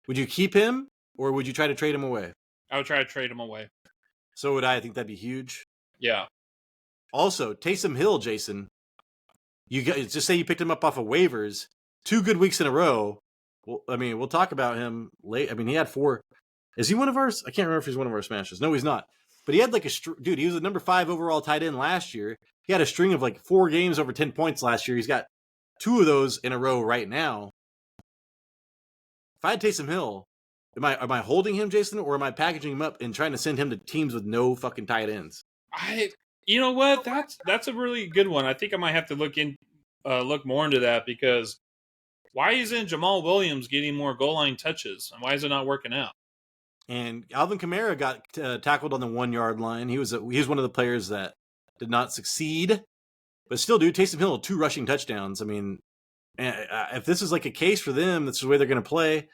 would you keep him or would you try to trade him away? I would try to trade him away. So would I. I think that'd be huge. Yeah. Also, Taysom Hill, Jason. Just say you picked him up off of waivers, 2 good weeks in a row. Well, I mean, we'll talk about him late. I mean, he had 4. Is he one of ours? I can't remember if he's one of our smashes. No, he's not. But he had like dude, he was a number 5 overall tight end last year. He had a string of like 4 games over 10 points last year. He's got 2 of those in a row right now. If I had Taysom Hill, am I holding him, Jason, or am I packaging him up and trying to send him to teams with no fucking tight ends? You know what? That's a really good one. I think I might have to look more into that because why isn't Jamal Williams getting more goal line touches and why is it not working out? And Alvin Kamara got tackled on the 1-yard line. He was one of the players that did not succeed, but still, dude, Taysom Hill 2 rushing touchdowns. I mean, if this is like a case for them, that's the way they're going to play.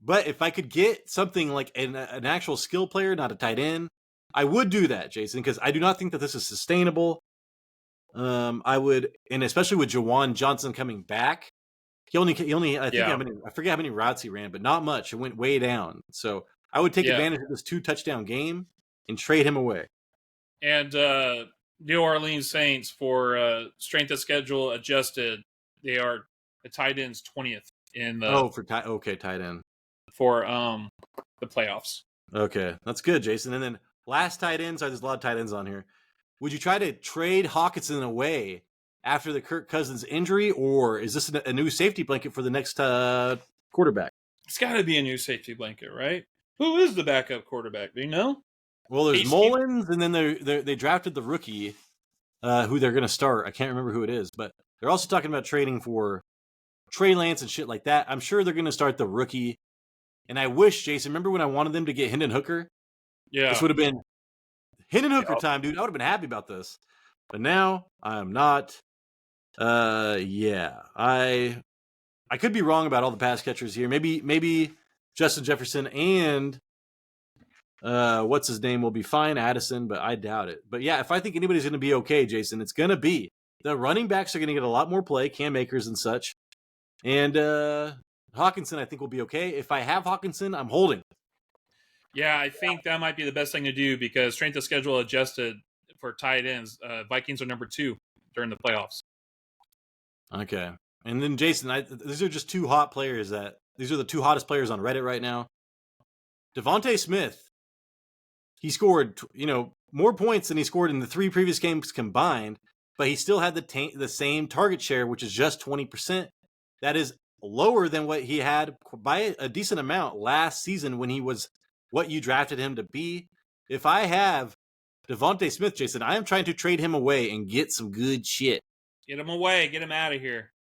But if I could get something like an actual skill player, not a tight end, I would do that, Jason, because I do not think that this is sustainable. I would, and especially with Jawan Johnson coming back, he only I forget how many routes he ran, but not much. It went way down. So I would take Yeah. advantage of this 2-touchdown game and trade him away. And New Orleans Saints for strength of schedule adjusted. They are the tight ends 20th in the tight end for the playoffs. Okay, that's good, Jason. And then last tight ends. There's a lot of tight ends on here. Would you try to trade Hawkinson away after the Kirk Cousins injury, or is this a new safety blanket for the next quarterback? It's got to be a new safety blanket, right? Who is the backup quarterback? Do you know? Well, there's Mullins, and then they drafted the rookie, who they're going to start. I can't remember who it is, but they're also talking about trading for Trey Lance and shit like that. I'm sure they're going to start the rookie. And I wish, Jason, remember when I wanted them to get Hendon Hooker? Yeah. This would have been Hendon Hooker time, dude. I would have been happy about this. But now I'm not. Yeah. I could be wrong about all the pass catchers here. Maybe Justin Jefferson and what's his name will be fine, Addison, but I doubt it. But yeah, if I think anybody's going to be okay, Jason, it's going to be the running backs are going to get a lot more play, Cam Akers and such. And Hawkinson, I think, will be okay. If I have Hawkinson, I'm holding. Yeah, I think that might be the best thing to do because strength of schedule adjusted for tight ends. Vikings are number 2 during the playoffs. Okay. And then, Jason, these are just two hot players these are the two hottest players on Reddit right now. Devontae Smith, he scored, more points than he scored in the 3 previous games combined, but he still had the same target share, which is just 20%. That is lower than what he had by a decent amount last season when he was what you drafted him to be. If I have Devontae Smith, Jason, I am trying to trade him away and get some good shit. Get him away. Get him out of here.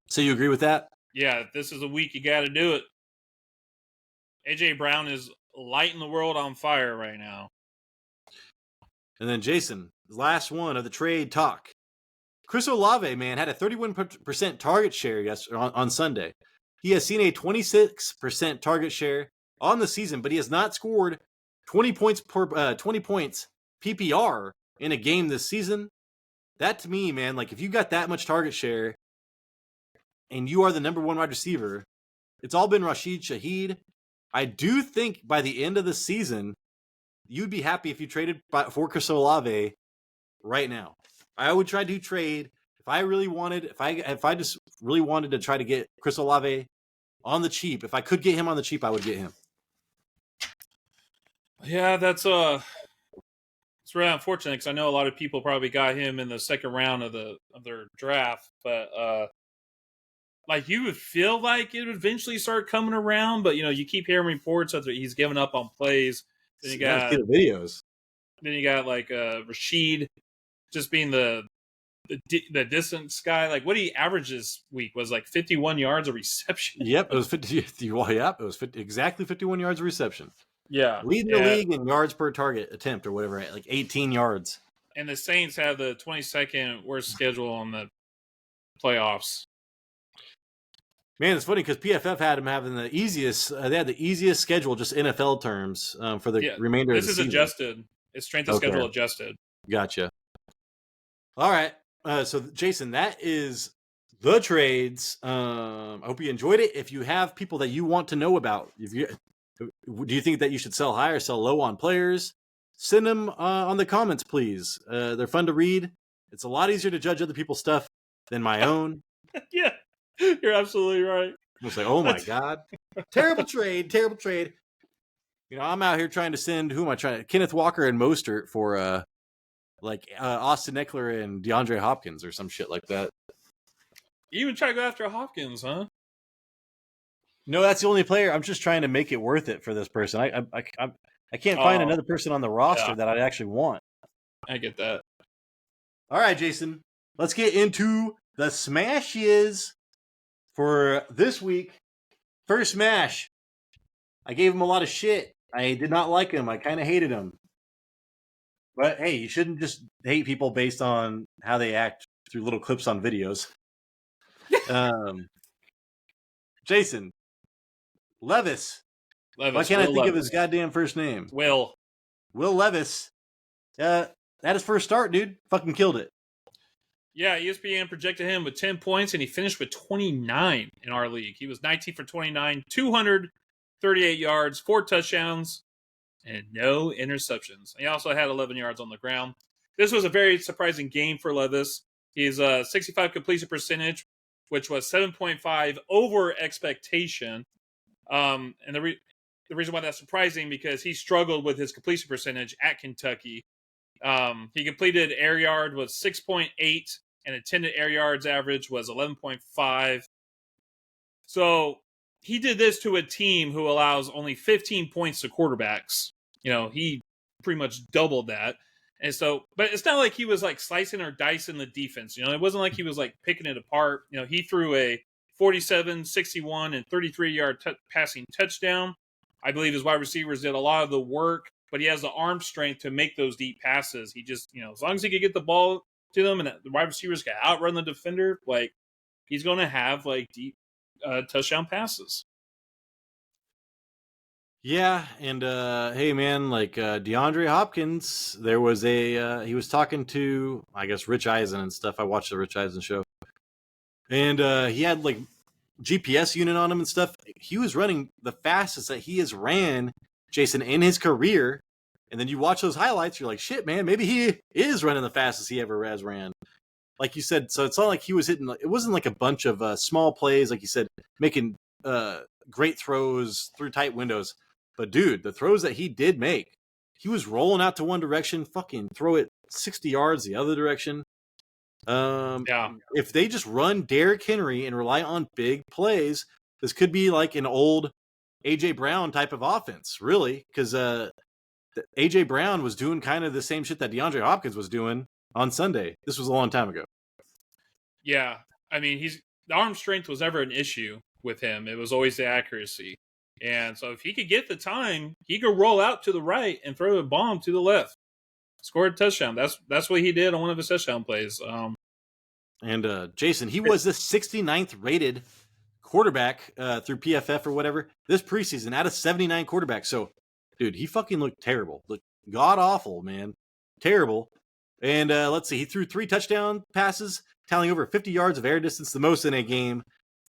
So you agree with that? Yeah, this is a week you got to do it. A.J. Brown is lighting the world on fire right now. And then, Jason, last one of the trade talk. Chris Olave, man, had a 31% target share on Sunday. He has seen a 26% target share on the season, but he has not scored 20 points PPR in a game this season. That to me, man, like if you got that much target share and you are the number 1 wide receiver, it's all been Rashid Shaheed. I do think by the end of the season, you'd be happy if you traded for Chris Olave right now. I would try to trade if I just really wanted to try to get Chris Olave on the cheap. If I could get him on the cheap, I would get him. Yeah, it's really unfortunate because I know a lot of people probably got him in the second round of their draft, but like you would feel like it would eventually start coming around, but you keep hearing reports that he's given up on plays. Then you got the videos. Then you got like Rashid just being the distance guy. Like what he averaged this week was like 51 yards of reception. Yep, it was 50. Yep, it was exactly 51 yards of reception. Yeah, leading the league in yards per target attempt or whatever, like 18 yards. And the Saints have the 22nd worst schedule on the playoffs. Man, it's funny because PFF had them having the easiest. They had the easiest schedule, just NFL terms, for the remainder of the season. This is adjusted. It's strength of schedule adjusted. Gotcha. All right. So, Jason, that is the trades. I hope you enjoyed it. If you have people that you want to know about, do you think that you should sell high or sell low on players? Send them on the comments, please. They're fun to read. It's a lot easier to judge other people's stuff than my own. Yeah, you're absolutely right. It's like, oh my God. Terrible trade. I'm out here trying to send, who am I trying to? Kenneth Walker and Mostert for Austin Eckler and DeAndre Hopkins or some shit like that. You even try to go after Hopkins, huh? No, that's the only player. I'm just trying to make it worth it for this person. I can't find another person on the roster that I actually want. I get that. All right, Jason. Let's get into the smashes for this week. First smash. I gave him a lot of shit. I did not like him. I kind of hated him. But hey, you shouldn't just hate people based on how they act through little clips on videos. Jason. Levis. Why can't I think of his goddamn first name? Will Levis. At his first start, dude, fucking killed it. Yeah, ESPN projected him with 10 points, and he finished with 29 in our league. He was 19 for 29, 200 38 yards, 4 touchdowns, and no interceptions. He also had 11 yards on the ground. This was a very surprising game for Levis. He's a 65 completion percentage, which was 7.5 over expectation. And the reason why that's surprising because he struggled with his completion percentage at Kentucky. He completed air yard was 6.8 and intended air yards average was 11.5. So he did this to a team who allows only 15 points to quarterbacks. He pretty much doubled that. And so, but it's not like he was like slicing or dicing the defense. It wasn't like he was like picking it apart. He threw a 47, 61, and 33-yard passing touchdown. I believe his wide receivers did a lot of the work, but he has the arm strength to make those deep passes. He just, as long as he could get the ball to them and the wide receivers can outrun the defender, like he's going to have like deep touchdown passes. Yeah, and hey man, like DeAndre Hopkins, there was he was talking to, I guess, Rich Eisen and stuff. I watched the Rich Eisen show. And he had like GPS unit on him and stuff. He was running the fastest that he has ran, Jason, in his career. And then you watch those highlights, you're like, shit, man, maybe he is running the fastest he ever has ran. Like you said, so it's not like he was hitting, it wasn't like a bunch of small plays, like you said, making great throws through tight windows. But dude, the throws that he did make, he was rolling out to one direction, fucking throw it 60 yards the other direction. If they just run Derrick Henry and rely on big plays, this could be like an old AJ Brown type of offense, really, because AJ Brown was doing kind of the same shit that DeAndre Hopkins was doing on Sunday. This was a long time ago. Yeah, I mean, the arm strength was never an issue with him. It was always the accuracy. And so if he could get the time, he could roll out to the right and throw a bomb to the left. Scored a touchdown. That's what he did on one of his touchdown plays. And Jason, he was the 69th rated quarterback through PFF or whatever this preseason out of 79 quarterbacks. So, dude, he fucking looked terrible. Looked god-awful, man. Terrible. And let's see. He threw 3 touchdown passes, tallying over 50 yards of air distance, the most in a game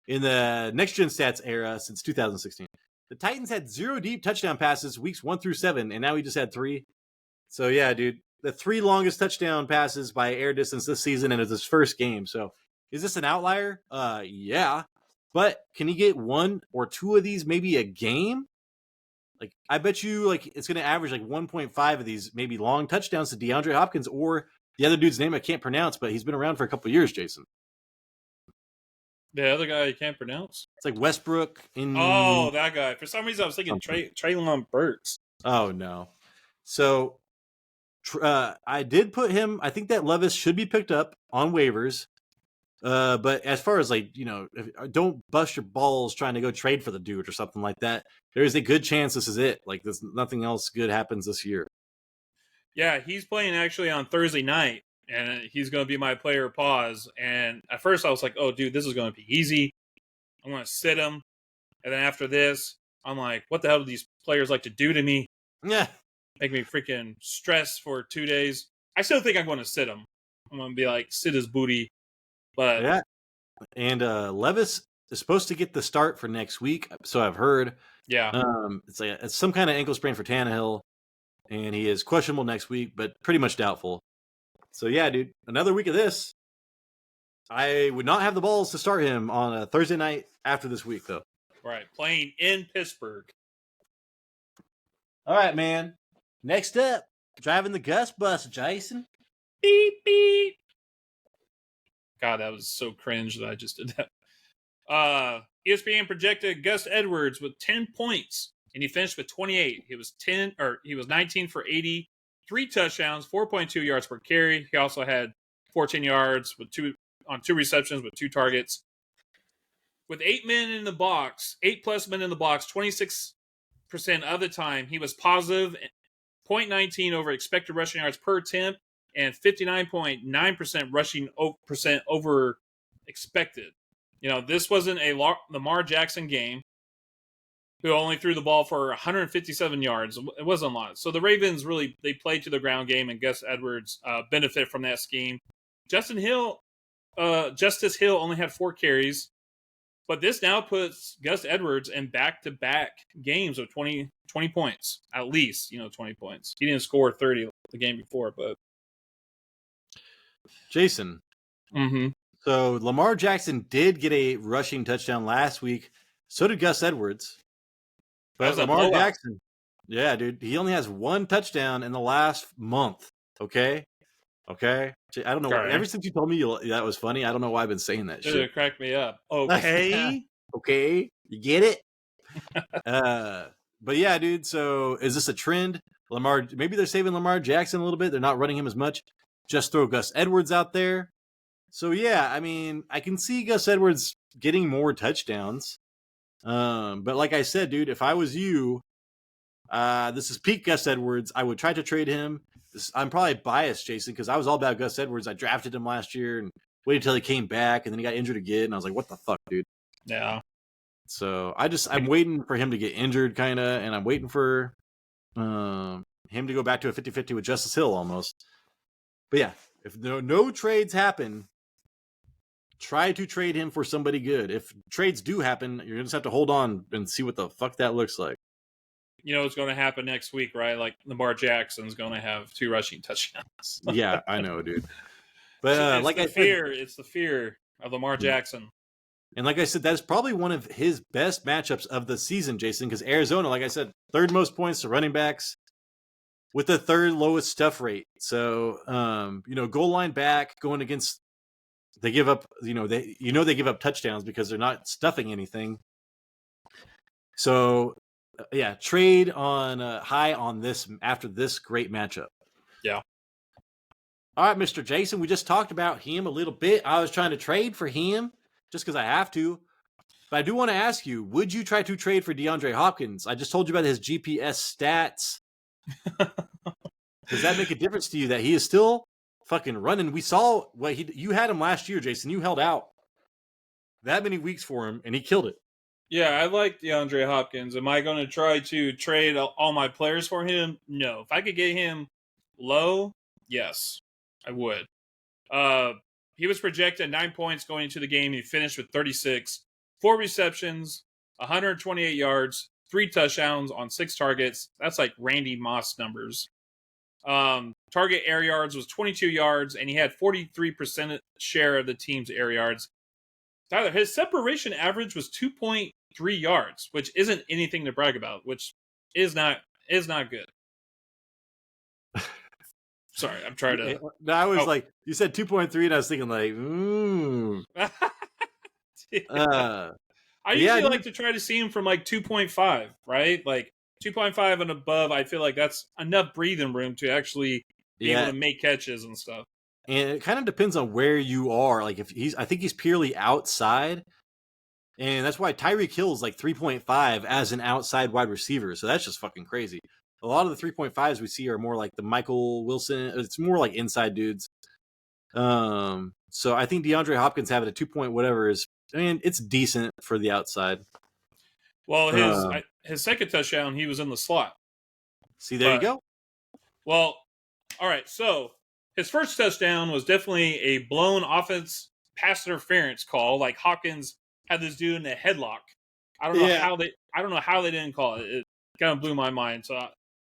in the next-gen stats era since 2016. The Titans had 0 deep touchdown passes weeks 1 through 7, and now he just had 3. So, yeah, dude, the 3 longest touchdown passes by air distance this season, and it's his first game. So, is this an outlier? Yeah. But can he get 1 or 2 of these maybe a game? Like, I bet you, like, it's going to average like 1.5 of these maybe long touchdowns to DeAndre Hopkins or the other dude's name I can't pronounce, but he's been around for a couple of years, Jason. The other guy you can't pronounce? It's like Westbrook. Oh, that guy. For some reason, I was thinking Treylon Burks. Oh, no. So, I did put him, I think that Levis should be picked up on waivers. But as far as like, don't bust your balls trying to go trade for the dude or something like that. There is a good chance this is it. Like, nothing else good happens this year. Yeah, he's playing actually on Thursday night. And he's going to be my player pause. And at first I was like, oh, dude, this is going to be easy. I'm going to sit him. And then after this, I'm like, what the hell do these players like to do to me? Yeah. Make me freaking stress for 2 days. I still think I'm going to sit him. I'm going to be like, sit his booty. But yeah. And Levis is supposed to get the start for next week. So I've heard. Yeah. It's some kind of ankle sprain for Tannehill. And he is questionable next week, but pretty much doubtful. So, yeah, dude, another week of this. I would not have the balls to start him on a Thursday night after this week, though. Right, playing in Pittsburgh. All right, man. Next up, driving the Gus bus, Jason. Beep, beep. God, that was so cringe that I just did that. ESPN projected Gus Edwards with 10 points, and he finished with 28. He was 19 for 80. 3 touchdowns, 4.2 yards per carry. He also had 14 yards on 2 receptions with 2 targets. With 8 men in the box, 8+ men in the box, 26% of the time, he was positive, 0.19 over expected rushing yards per attempt, and 59.9% rushing percent over expected. This wasn't a Lamar Jackson game, who only threw the ball for 157 yards. It wasn't a lot. So the Ravens they played to the ground game, and Gus Edwards benefit from that scheme. Justice Hill only had 4 carries, But this now puts Gus Edwards in back-to-back games of 20 points, at least, 20 points. He didn't score 30 the game before, but. Jason. Mm-hmm. So Lamar Jackson did get a rushing touchdown last week. So did Gus Edwards. But Lamar Jackson, yeah, dude, he only has one touchdown in the last month. Okay. I don't know. Right. Ever since you told me that was funny, I don't know why I've been saying that shit. It cracked me up. Okay. Okay. You get it? But yeah, dude. So is this a trend? Maybe they're saving Lamar Jackson a little bit. They're not running him as much. Just throw Gus Edwards out there. So yeah, I mean, I can see Gus Edwards getting more touchdowns. But like I said, dude, if I was you, this is peak Gus Edwards. I would try to trade him. I'm probably biased, Jason, because I was all about Gus Edwards. I drafted him last year and waited until he came back, and then he got injured again. And I was like, what the fuck, dude? Yeah. So I'm waiting for him to get injured, kind of, and I'm waiting for him to go back to a 50-50 with Justice Hill almost. But yeah, if no trades happen, try to trade him for somebody good. If trades do happen, you're going to just have to hold on and see what the fuck that looks like. You know what's going to happen next week, right? Like Lamar Jackson's going to have 2 rushing touchdowns. Yeah, I know, dude. But it's the fear of Lamar Jackson. And like I said, that's probably one of his best matchups of the season, Jason, because Arizona, like I said, 3rd most points to running backs with the 3rd lowest stuff rate. So, goal line back going against, they give up, they give up touchdowns because they're not stuffing anything. So, yeah, trade on high on this after this great matchup. Yeah. All right, Mr. Jason, we just talked about him a little bit. I was trying to trade for him just because I have to. But I do want to ask you, would you try to trade for DeAndre Hopkins? I just told you about his GPS stats. Does that make a difference to you that he is still fucking running? We saw what you had him last year, Jason. You held out that many weeks for him, and he killed it. Yeah, I like DeAndre Hopkins. Am I going to try to trade all my players for him? No. If I could get him low, yes, I would. He was projected 9 points going into the game. He finished with 36, 4 receptions, 128 yards, 3 touchdowns on 6 targets. That's like Randy Moss numbers. Target air yards was 22 yards, and he had 43% share of the team's air yards. Tyler, his separation average was 2.3 yards, which isn't anything to brag about, which is not good. Sorry, I'm trying to. No, I was like, you said 2.3, and I was thinking like, I usually like to try to see him from like 2.5, right? Like 2.5 and above. I feel like that's enough breathing room to actually be able to make catches and stuff. And it kind of depends on where you are. Like I think he's purely outside. And that's why Tyreek Hill is like 3.5 as an outside wide receiver. So that's just fucking crazy. A lot of the 3.5s we see are more like the Michael Wilson. It's more like inside dudes. So I think DeAndre Hopkins having a 2 point whatever is, it's decent for the outside. Well, his second touchdown, he was in the slot. See, there you go. Well, all right. So his first touchdown was definitely a blown offense pass interference call. Like Hopkins had this dude in a headlock. I don't know how they didn't call it. It kind of blew my mind. So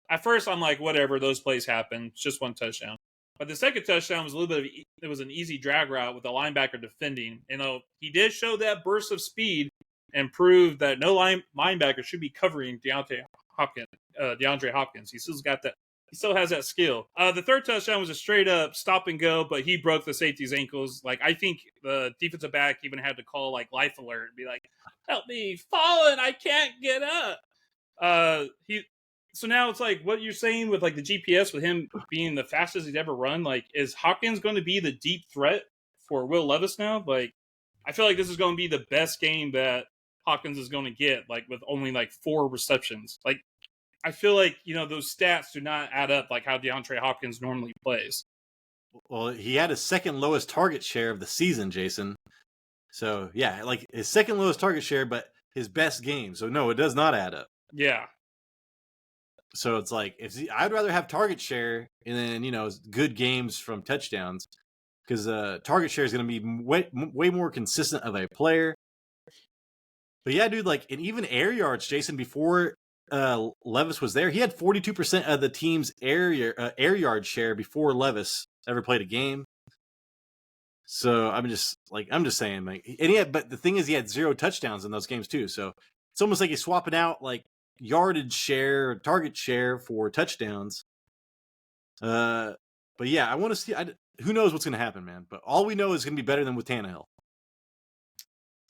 at first I'm like, whatever, those plays happen. It's just one touchdown. But the second touchdown was a little bit it was an easy drag route with the linebacker defending. He did show that burst of speed and proved that no linebacker should be covering DeAndre Hopkins. He still has that skill. The third touchdown was a straight up stop and go, but he broke the safety's ankles. Like, I think the defensive back even had to call like life alert and be like, "Help me, falling! I can't get up." So now it's like what you're saying with like the GPS with him being the fastest he's ever run. Like, is Hopkins going to be the deep threat for Will Levis now? Like, I feel like this is going to be the best game that Hopkins is going to get, like with only like 4 receptions. Like, I feel like, those stats do not add up like how DeAndre Hopkins normally plays. Well, he had his second lowest target share of the season, Jason. So, yeah, like his second lowest target share, but his best game. So, no, it does not add up. Yeah. So it's like, I'd rather have target share and then, good games from touchdowns, because target share is going to be way more consistent of a player. But yeah, dude, like, and even air yards, Jason, before Levis was there, he had 42% of the team's air yard share before Levis ever played a game. So I'm just saying, like, and but the thing is, he had 0 touchdowns in those games too. So it's almost like he's swapping out like yardage share, target share for touchdowns. But yeah, I want to see. Who knows what's going to happen, man? But all we know is going to be better than with Tannehill.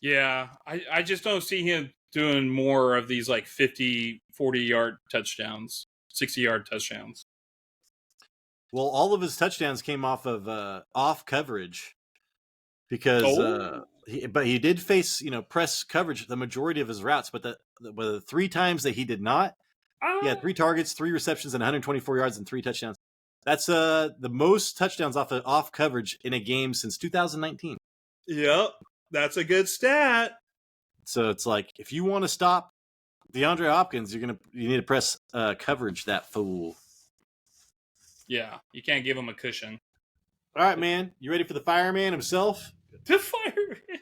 Yeah, I just don't see him doing more of these like 50, 40-yard touchdowns, 60-yard touchdowns. Well, all of his touchdowns came off of off coverage because he did face, press coverage the majority of his routes, but the 3 times that he did not, he had 3 targets, 3 receptions, and 124 yards and 3 touchdowns. That's the most touchdowns off coverage in a game since 2019. Yep, that's a good stat. So it's like, if you want to stop DeAndre Hopkins, you need to press coverage that fool. Yeah, you can't give him a cushion. All right, man, you ready for the fireman himself? The fireman.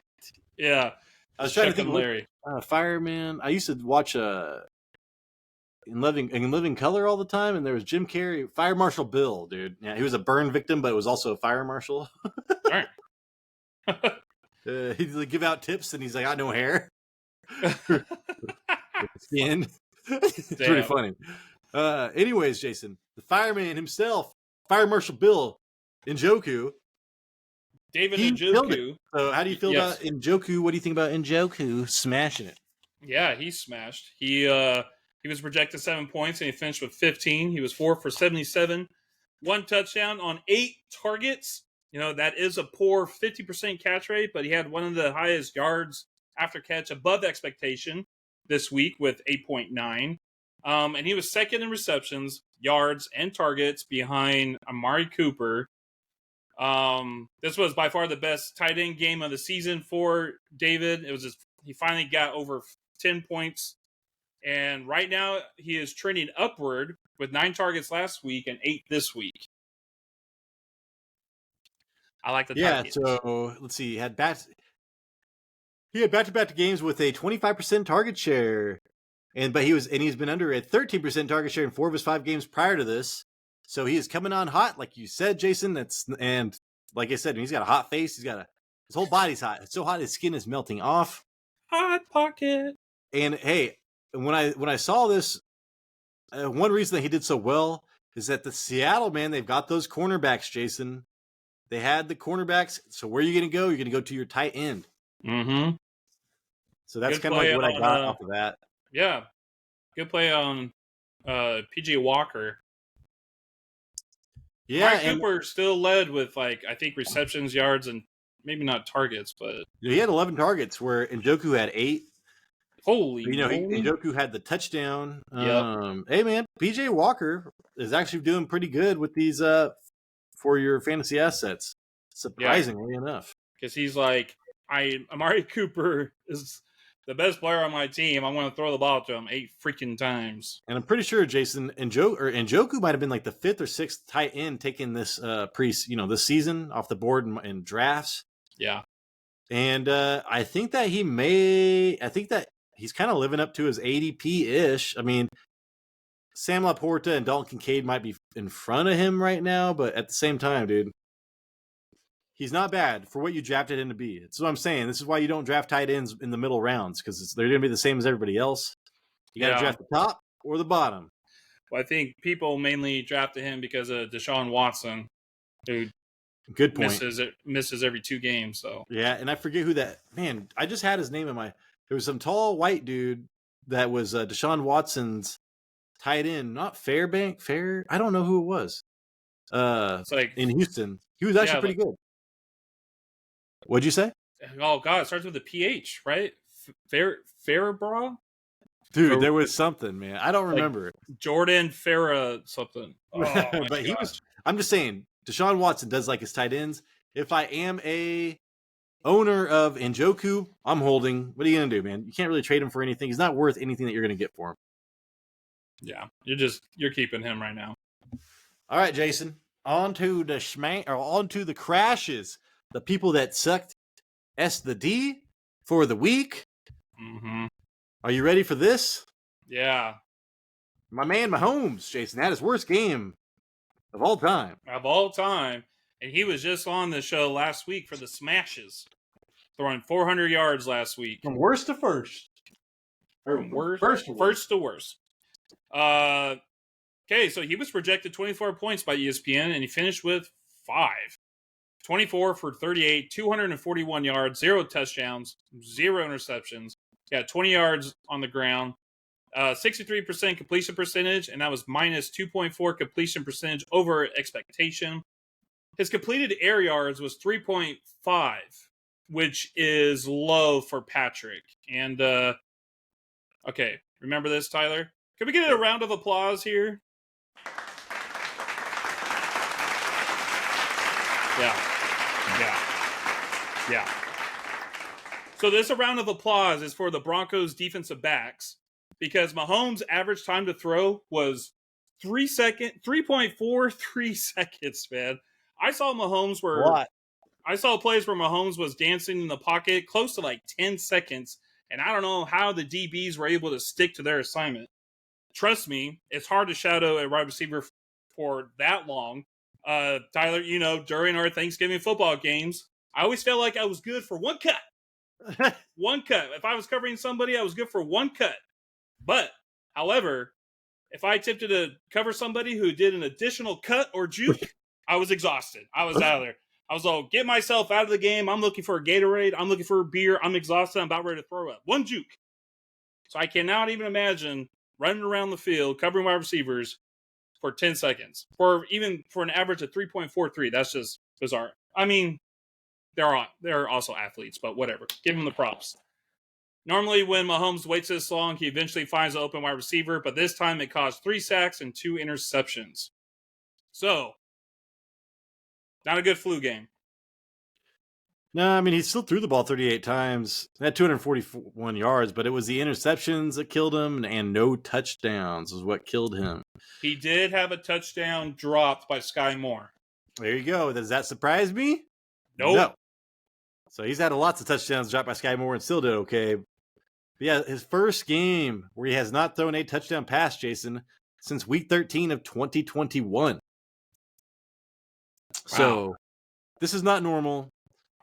Yeah, I was trying to think. Larry. Fireman. I used to watch in Living Color all the time, and there was Jim Carrey, Fire Marshal Bill, dude. Yeah, he was a burn victim, but was also a fire marshal. Darn. He'd like, give out tips, and he's like, "I got no hair." Skin. It's pretty funny. Anyways, Jason, the fireman himself, Fire Marshal Bill Njoku. David Njoku. So how do you feel about Njoku? What do you think about Njoku smashing it? Yeah, he smashed. He was projected 7 points, and he finished with 15. He was 4 for 77, 1 touchdown on 8 targets. That is a poor 50% catch rate, but he had one of the highest yards after catch above expectation this week with 8.9. And he was second in receptions, yards, and targets behind Amari Cooper. This was by far the best tight end game of the season for David. He finally got over 10 points. And right now he is trending upward with 9 targets last week and 8 this week. I like the targets. So let's see. He had back-to-back games with a 25% target share. He's been under a 13% target share in 4 of his 5 games prior to this. So he is coming on hot, like you said, Jason. And like I said, he's got a hot face. His whole body's hot. It's so hot his skin is melting off. Hot pocket. And hey, when I saw this, one reason that he did so well is that the Seattle, man, they've got those cornerbacks, Jason. They had the cornerbacks. So where are you going to go? You're going to go to your tight end. Mm-hmm. So that's kind of like what I got off of that. Yeah. Good play on PJ Walker. Yeah. Mike Cooper still led with, I think, receptions, yards, and maybe not targets, but he had 11 targets where Njoku had 8. Holy Njoku had the touchdown. Yep. Hey, man, PJ Walker is actually doing pretty good with these for your fantasy assets, surprisingly enough. Because he's like, Amari Cooper is the best player on my team. I'm going to throw the ball to him 8 freaking times. And I'm pretty sure, Jason, Njoku might have been like the 5th or 6th tight end taking this this season off the board in drafts. Yeah. And I think that he's kind of living up to his ADP-ish. I mean, Sam Laporta and Dalton Kincaid might be in front of him right now, but at the same time, dude, he's not bad for what you drafted him to be. That's what I'm saying. This is why you don't draft tight ends in the middle rounds, because they're going to be the same as everybody else. You got to draft the top or the bottom. Well, I think people mainly drafted him because of Deshaun Watson, who good point misses every 2 games. So yeah, and I forget who that man. I just had his name in my. There was some tall white dude that was Deshaun Watson's tight end, not Fairbank. I don't know who it was. It's like in Houston, he was actually pretty good. What'd you say? Oh God, it starts with a PH, right? Farabra? Dude, there was something, man. I don't remember. Jordan Farah something. Oh, but he was. I'm just saying, Deshaun Watson does like his tight ends. If I am a owner of Njoku, I'm holding. What are you gonna do, man? You can't really trade him for anything. He's not worth anything that you're gonna get for him. Yeah, you're keeping him right now. All right, Jason. On to the crashes. The people that sucked the D for the week. Mm-hmm. Are you ready for this? Yeah. My man Mahomes, Jason, had his worst game of all time. Of all time. And he was just on the show last week for the Smashes, throwing 400 yards last week. From worst to first. From worst, first to worst. first to worst. Okay, so he was projected 24 points by ESPN, and he finished with 5. 24 for 38, 241 yards, 0 touchdowns, 0 interceptions. He had 20 yards on the ground, 63% completion percentage, and that was minus 2.4 completion percentage over expectation. His completed air yards was 3.5, which is low for Patrick. And, okay, remember this, Tyler? Can we get a round of applause here? Yeah. So this round of applause is for the Broncos defensive backs because Mahomes' average time to throw was 3.43 seconds, man. I saw plays where Mahomes was dancing in the pocket close to like 10 seconds, and I don't know how the DBs were able to stick to their assignment. Trust me, it's hard to shadow a wide receiver for that long. Tyler, during our Thanksgiving football games, I always felt like I was good for one cut. One cut. If I was covering somebody, I was good for one cut. But, however, if I attempted to cover somebody who did an additional cut or juke, I was exhausted. I was out of there. I was all, get myself out of the game. I'm looking for a Gatorade. I'm looking for a beer. I'm exhausted. I'm about ready to throw up. One juke. So I cannot even imagine running around the field, covering wide receivers for 10 seconds. For an average of 3.43. That's just bizarre. I mean, they're also athletes, but whatever. Give them the props. Normally, when Mahomes waits this long, he eventually finds an open wide receiver, but this time it caused 3 sacks and 2 interceptions. So, not a good flu game. No, I mean, he still threw the ball 38 times, had 241 yards, but it was the interceptions that killed him, and no touchdowns is what killed him. He did have a touchdown dropped by Sky Moore. There you go. Does that surprise me? Nope. No. So he's had lots of touchdowns dropped by Sky Moore and still did okay. But yeah, his first game where he has not thrown a touchdown pass, Jason, since week 13 of 2021. Wow. So this is not normal.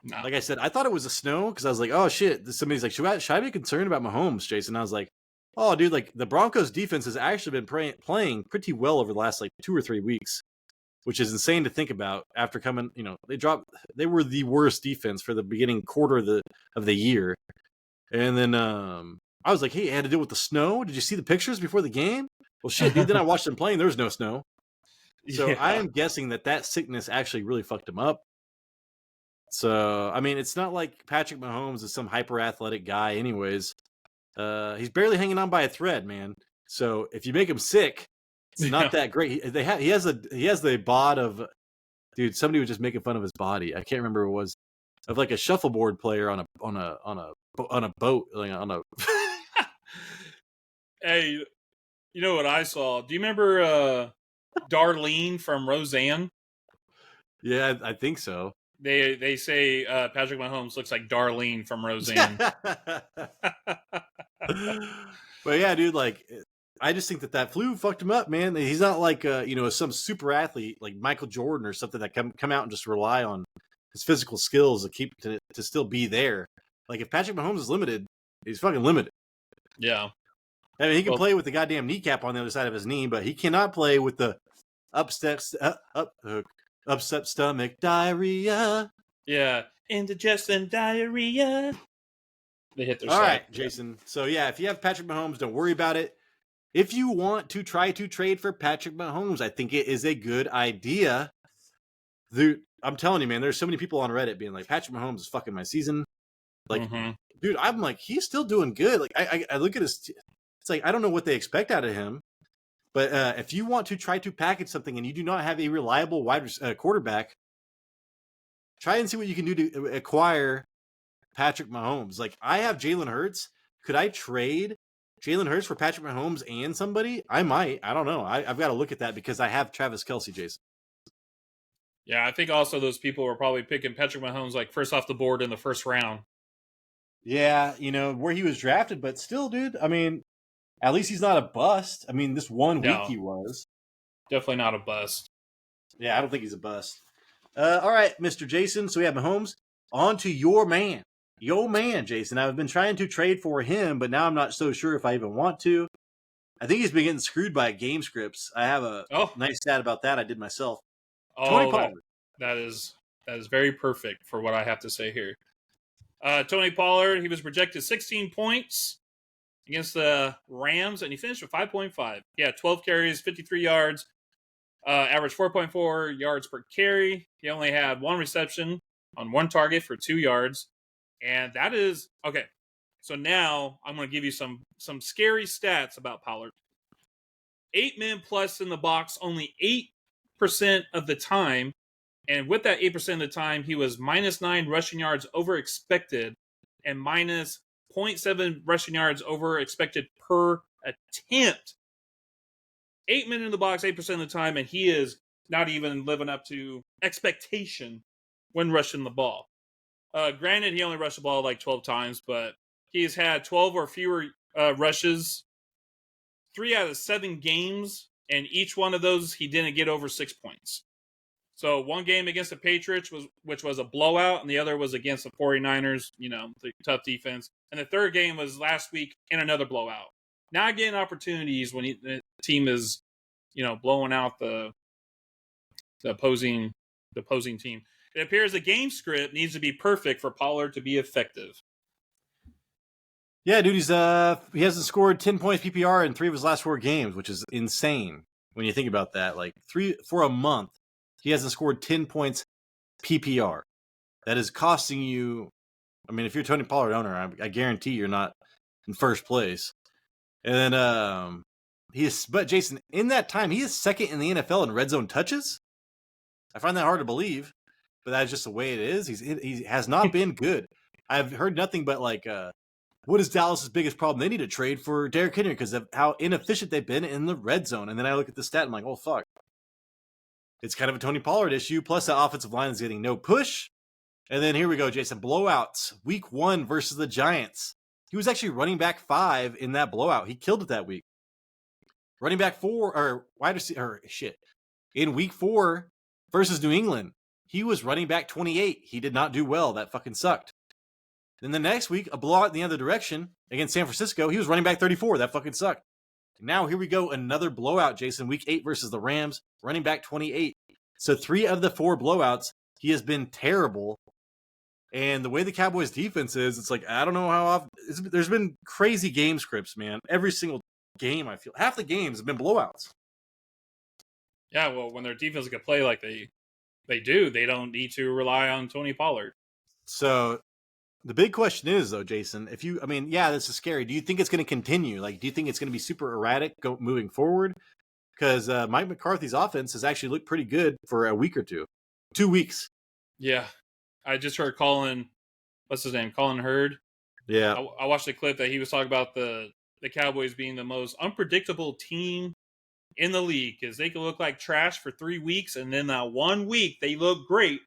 No. Like I said, I thought it was a snow because I was like, oh shit. Somebody's like, should I be concerned about Mahomes, Jason? I was like, oh dude, like the Broncos defense has actually been playing pretty well over the last like 2 or 3 weeks, which is insane to think about after coming, they were the worst defense for the beginning quarter of the year. And then I was like, hey, it had to deal with the snow. Did you see the pictures before the game? Well, shit, dude, then I watched them playing. There was no snow. So yeah. I am guessing that sickness actually really fucked him up. So, I mean, it's not like Patrick Mahomes is some hyper athletic guy anyways. He's barely hanging on by a thread, man. So if you make him sick, it's not that great. He has the bod of, dude. Somebody was just making fun of his body. I can't remember who it was, of like a shuffleboard player on a boat, like on a. Hey, you know what I saw? Do you remember Darlene from Roseanne? Yeah, I think so. They say Patrick Mahomes looks like Darlene from Roseanne. But yeah, dude, like. I just think that flu fucked him up, man. He's not like some super athlete like Michael Jordan or something that come out and just rely on his physical skills to still be there. Like if Patrick Mahomes is limited, he's fucking limited. Yeah, I mean he can play with the goddamn kneecap on the other side of his knee, but he cannot play with the upset stomach diarrhea. Yeah, indigestion diarrhea. They hit their all right, Jason. So yeah, if you have Patrick Mahomes, don't worry about it. If you want to try to trade for Patrick Mahomes, I think it is a good idea. Dude, I'm telling you, man, there's so many people on Reddit being like, Patrick Mahomes is fucking my season. Like, dude, I'm like, he's still doing good. Like, I look at his, it's like, I don't know what they expect out of him. But if you want to try to package something and you do not have a reliable quarterback, try and see what you can do to acquire Patrick Mahomes. Like, I have Jalen Hurts. Could I trade Jalen Hurts for Patrick Mahomes and somebody? I might. I don't know. I've got to look at that because I have Travis Kelce, Jason. Yeah, I think also those people were probably picking Patrick Mahomes like first off the board in the first round. Yeah, where he was drafted, but still, dude, I mean, at least he's not a bust. I mean, this one week No, he was. definitely not a bust. Yeah, I don't think he's a bust. All right, Mr. Jason. So we have Mahomes. On to your man. Your man, Jason. I've been trying to trade for him, but now I'm not so sure if I even want to. I think he's been getting screwed by game scripts. I have a Oh, nice stat about that I did myself. Tony oh, Pollard. that is very perfect for what I have to say here. Tony Pollard, he was projected 16 points against the Rams, and he finished with 5.5. Yeah, 12 carries, 53 yards, average 4.4 yards per carry. He only had one reception on one target for 2 yards, and that is okay. So now I'm going to give you some scary stats about Pollard. 8 men plus in the box only 8% of the time. And with that 8% of the time, he was -9 rushing yards over expected and minus 0.7 rushing yards over expected per attempt. 8 men in the box 8% of the time, and he is not even living up to expectation when rushing the ball. Granted, he only rushed the ball like 12 times, but he's had 12 or fewer rushes 3 out of 7 games, and each one of those he didn't get over 6 points. So one game against the Patriots which was a blowout, and the other was against the 49ers, the tough defense. And the third game was last week in another blowout. Not getting opportunities when the team is, blowing out the opposing team. It appears the game script needs to be perfect for Pollard to be effective. Yeah, dude, he hasn't scored 10 points PPR in 3 of his last 4 games, which is insane when you think about that. Like 3 for a month, he hasn't scored 10 points PPR. That is costing you. I mean, if you're a Tony Pollard owner, I guarantee you're not in first place. And then but Jason, in that time, he is second in the NFL in red zone touches. I find that hard to believe, but that's just the way it is. He has not been good. I've heard nothing but like, what is Dallas's biggest problem? They need to trade for Derrick Henry because of how inefficient they've been in the red zone. And then I look at the stat and I'm like, oh, fuck. It's kind of a Tony Pollard issue. Plus, the offensive line is getting no push. And then here we go, Jason. Blowouts. Week 1 versus the Giants. He was actually running back 5 in that blowout. He killed it that week. Running back 4, or wide receiver, in week 4 versus New England, he was running back 28. He did not do well. That fucking sucked. Then the next week, a blowout in the other direction against San Francisco. He was running back 34. That fucking sucked. Now here we go, another blowout, Jason. Week 8 versus the Rams, running back 28. So 3 of the 4 blowouts, he has been terrible. And the way the Cowboys defense is, it's like, I don't know how often. There's been crazy game scripts, man. Every single game, I feel. Half the games have been blowouts. Yeah, well, when their defense can play like they do, they don't need to rely on Tony Pollard. So the big question is, though, Jason, this is scary. Do you think it's going to continue? Like, do you think it's going to be super erratic moving forward? Because Mike McCarthy's offense has actually looked pretty good for a week or two. 2 weeks. Yeah. I just heard Colin Hurd. Yeah. I watched the clip that he was talking about the Cowboys being the most unpredictable team in the league because they can look like trash for 3 weeks, and then that 1 week they look great,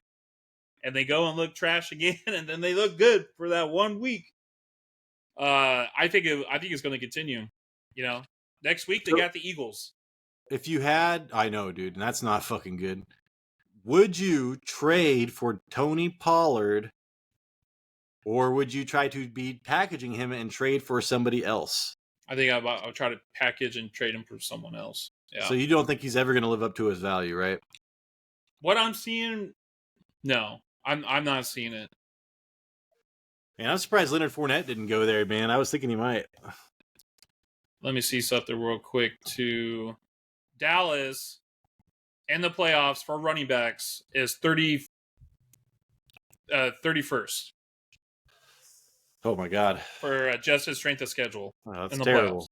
and they go and look trash again, and then they look good for that 1 week. I think it's going to continue. Next week they got the Eagles. If you had, I know, dude, and that's not fucking good. Would you trade for Tony Pollard, or would you try to be packaging him and trade for somebody else? I think I'll try to package and trade him for someone else. Yeah. So you don't think he's ever going to live up to his value, right? What I'm seeing, no, I'm not seeing it. Man, I'm surprised Leonard Fournette didn't go there, man. I was thinking he might. Let me see something real quick. To Dallas in the playoffs for running backs is 31st. Oh my god! For adjusted strength of schedule. Oh, that's in the terrible. Playoffs.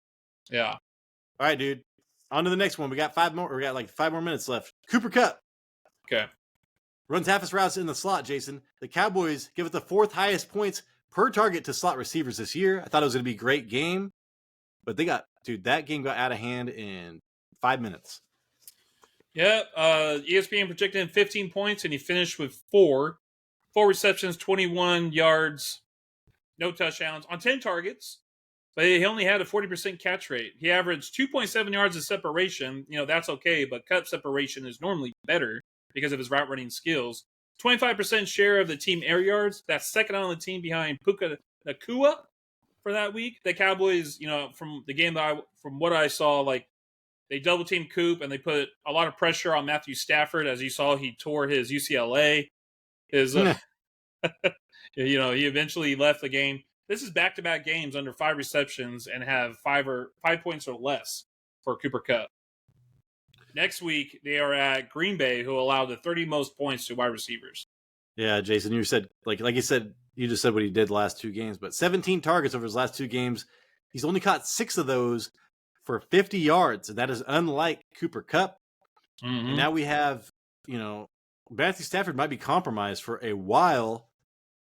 Yeah. All right, dude. On to the next one. We got 5 more. We got like 5 more minutes left. Cooper Kupp. Okay. Runs half his routes in the slot, Jason. The Cowboys give it the 4th highest points per target to slot receivers this year. I thought it was going to be a great game, but that game got out of hand in 5 minutes. Yeah. ESPN projected 15 points, and he finished with 4 receptions, 21 yards, no touchdowns on 10 targets, but he only had a 40% catch rate. He averaged 2.7 yards of separation. That's okay, but Kupp separation is normally better because of his route running skills. 25% share of the team air yards. That's second on the team behind Puka Nacua for that week. The Cowboys, from the game from what I saw, like they double teamed Coop and they put a lot of pressure on Matthew Stafford. As you saw, he tore his UCLA. He eventually left the game. This is back-to-back games under 5 receptions and have 5 points or less for Cooper Kupp. Next week, they are at Green Bay, who allowed the 30 most points to wide receivers. Yeah, Jason, you said, like you said, you just said what he did the last 2 games, but 17 targets over his last 2 games. He's only caught 6 of those for 50 yards, and that is unlike Cooper Kupp. Mm-hmm. And now we have, Matthew Stafford might be compromised for a while,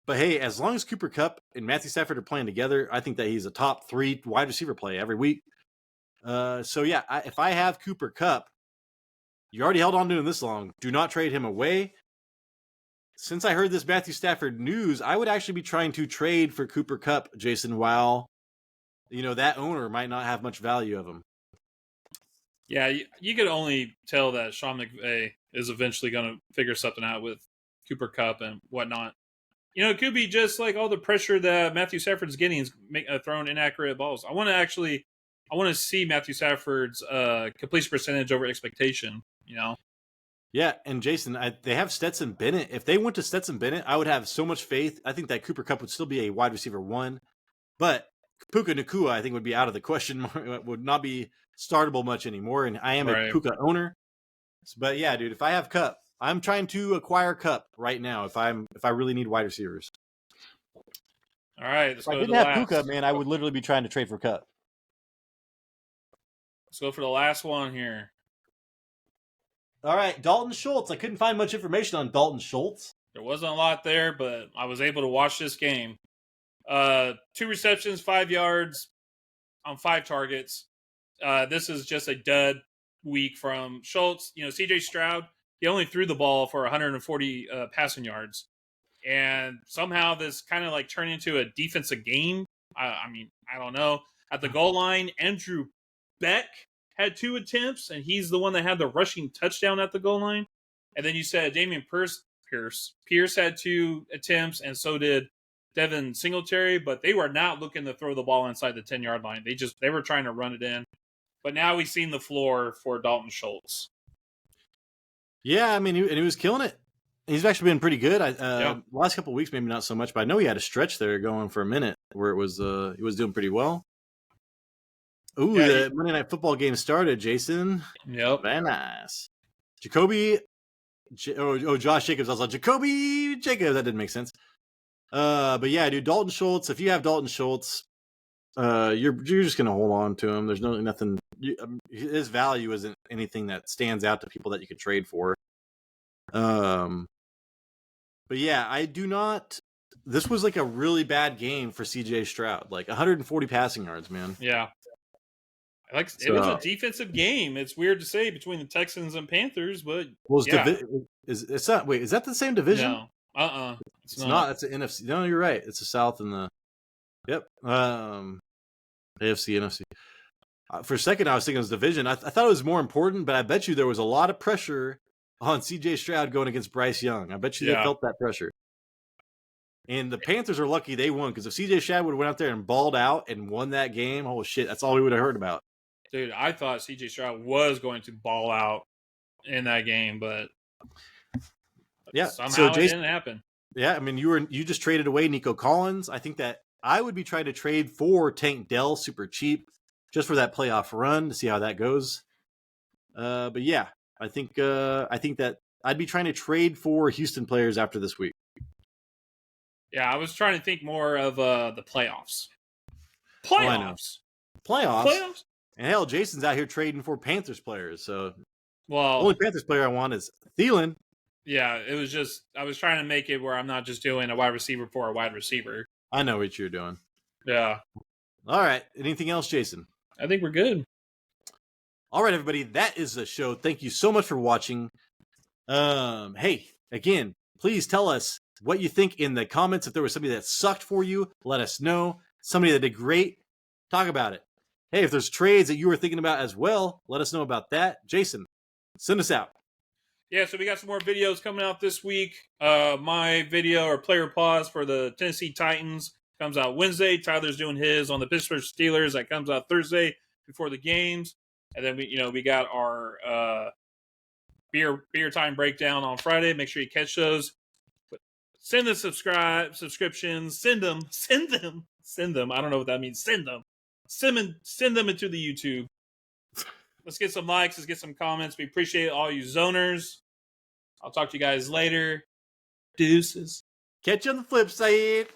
but hey, as long as Cooper Kupp and Matthew Stafford are playing together, I think that he's a top 3 wide receiver play every week. So yeah, if I have Cooper Kupp, you already held on to him this long. Do not trade him away. Since I heard this Matthew Stafford news, I would actually be trying to trade for Cooper Kupp, Jason, while, that owner might not have much value of him. Yeah, you could only tell that Sean McVay is eventually going to figure something out with Cooper Kupp and whatnot. It could be just like all the pressure that Matthew Stafford's getting is throwing inaccurate balls. I want to see Matthew Stafford's completion percentage over expectation. Yeah, and Jason, they have Stetson Bennett. If they went to Stetson Bennett, I would have so much faith. I think that Cooper Kupp would still be a wide receiver 1, but Puka Nacua, I think, would be out of the question. Would not be startable much anymore. And I am a Puka owner. But yeah, dude, if I have Kupp, I'm trying to acquire Kupp right now. If I really need wide receivers. All right, if I didn't have Puka, man, I would literally be trying to trade for Kupp. Let's go for the last one here. All right, Dalton Schultz. I couldn't find much information on Dalton Schultz. There wasn't a lot there, but I was able to watch this game. 2 receptions, 5 yards on 5 targets. This is just a dud week from Schultz. CJ Stroud, he only threw the ball for 140 passing yards. And somehow this kind of like turned into a defensive game. I don't know. At the goal line, Andrew Beck had 2 attempts, and he's the one that had the rushing touchdown at the goal line. And then you said Damian Pierce had 2 attempts, and so did Devin Singletary, but they were not looking to throw the ball inside the 10-yard line. They were trying to run it in. But now we've seen the floor for Dalton Schultz. Yeah, he was killing it. He's actually been pretty good. Last couple of weeks, maybe not so much, but I know he had a stretch there going for a minute where it was he was doing pretty well. Ooh, the Monday Night Football game started, Jason. Yep. Very nice. Josh Jacobs. I was like, Jacoby Jacobs. That didn't make sense. But yeah, dude, Dalton Schultz. If you have Dalton Schultz, you're just gonna hold on to him. There's nothing. His value isn't anything that stands out to people that you can trade for. But yeah, I do not. This was like a really bad game for CJ Stroud. Like 140 passing yards, man. Yeah. It was a defensive game. It's weird to say between the Texans and Panthers, but it's not. Wait, is that the same division? No. It's not. It's the NFC. No, you're right. It's the South and the. Yep. AFC, NFC. For a second, I was thinking it was division. I thought it was more important, but I bet you there was a lot of pressure on CJ Stroud going against Bryce Young. I bet you they felt that pressure. And the Panthers are lucky they won, because if CJ Stroud would have went out there and balled out and won that game, oh shit, that's all we would have heard about. Dude, I thought CJ Stroud was going to ball out in that game, but somehow it didn't happen. Yeah, you just traded away Nico Collins. I think that I would be trying to trade for Tank Dell super cheap, just for that playoff run to see how that goes. But yeah, I think that I'd be trying to trade for Houston players after this week. Yeah, I was trying to think more of the playoffs. Playoffs? And hell, Jason's out here trading for Panthers players. So, the only Panthers player I want is Thielen. Yeah, it was just I was trying to make it where I'm not just doing a wide receiver for a wide receiver. I know what you're doing. Yeah. All right. Anything else, Jason? I think we're good. All right, everybody. That is the show. Thank you so much for watching. Hey, again, please tell us what you think in the comments. If there was somebody that sucked for you, let us know. Somebody that did great, talk about it. Hey, if there's trades that you were thinking about as well, let us know about that. Jason, send us out. Yeah, so we got some more videos coming out this week. My video or player pause for the Tennessee Titans comes out Wednesday. Tyler's doing his on the Pittsburgh Steelers. That comes out Thursday before the games. And then we got our beer time breakdown on Friday. Make sure you catch those. But send the subscriptions. Send them. I don't know what that means. Send them into the YouTube. Let's get some likes. Let's get some comments. We appreciate all you zoners. I'll talk to you guys later. Deuces. Catch you on the flip side.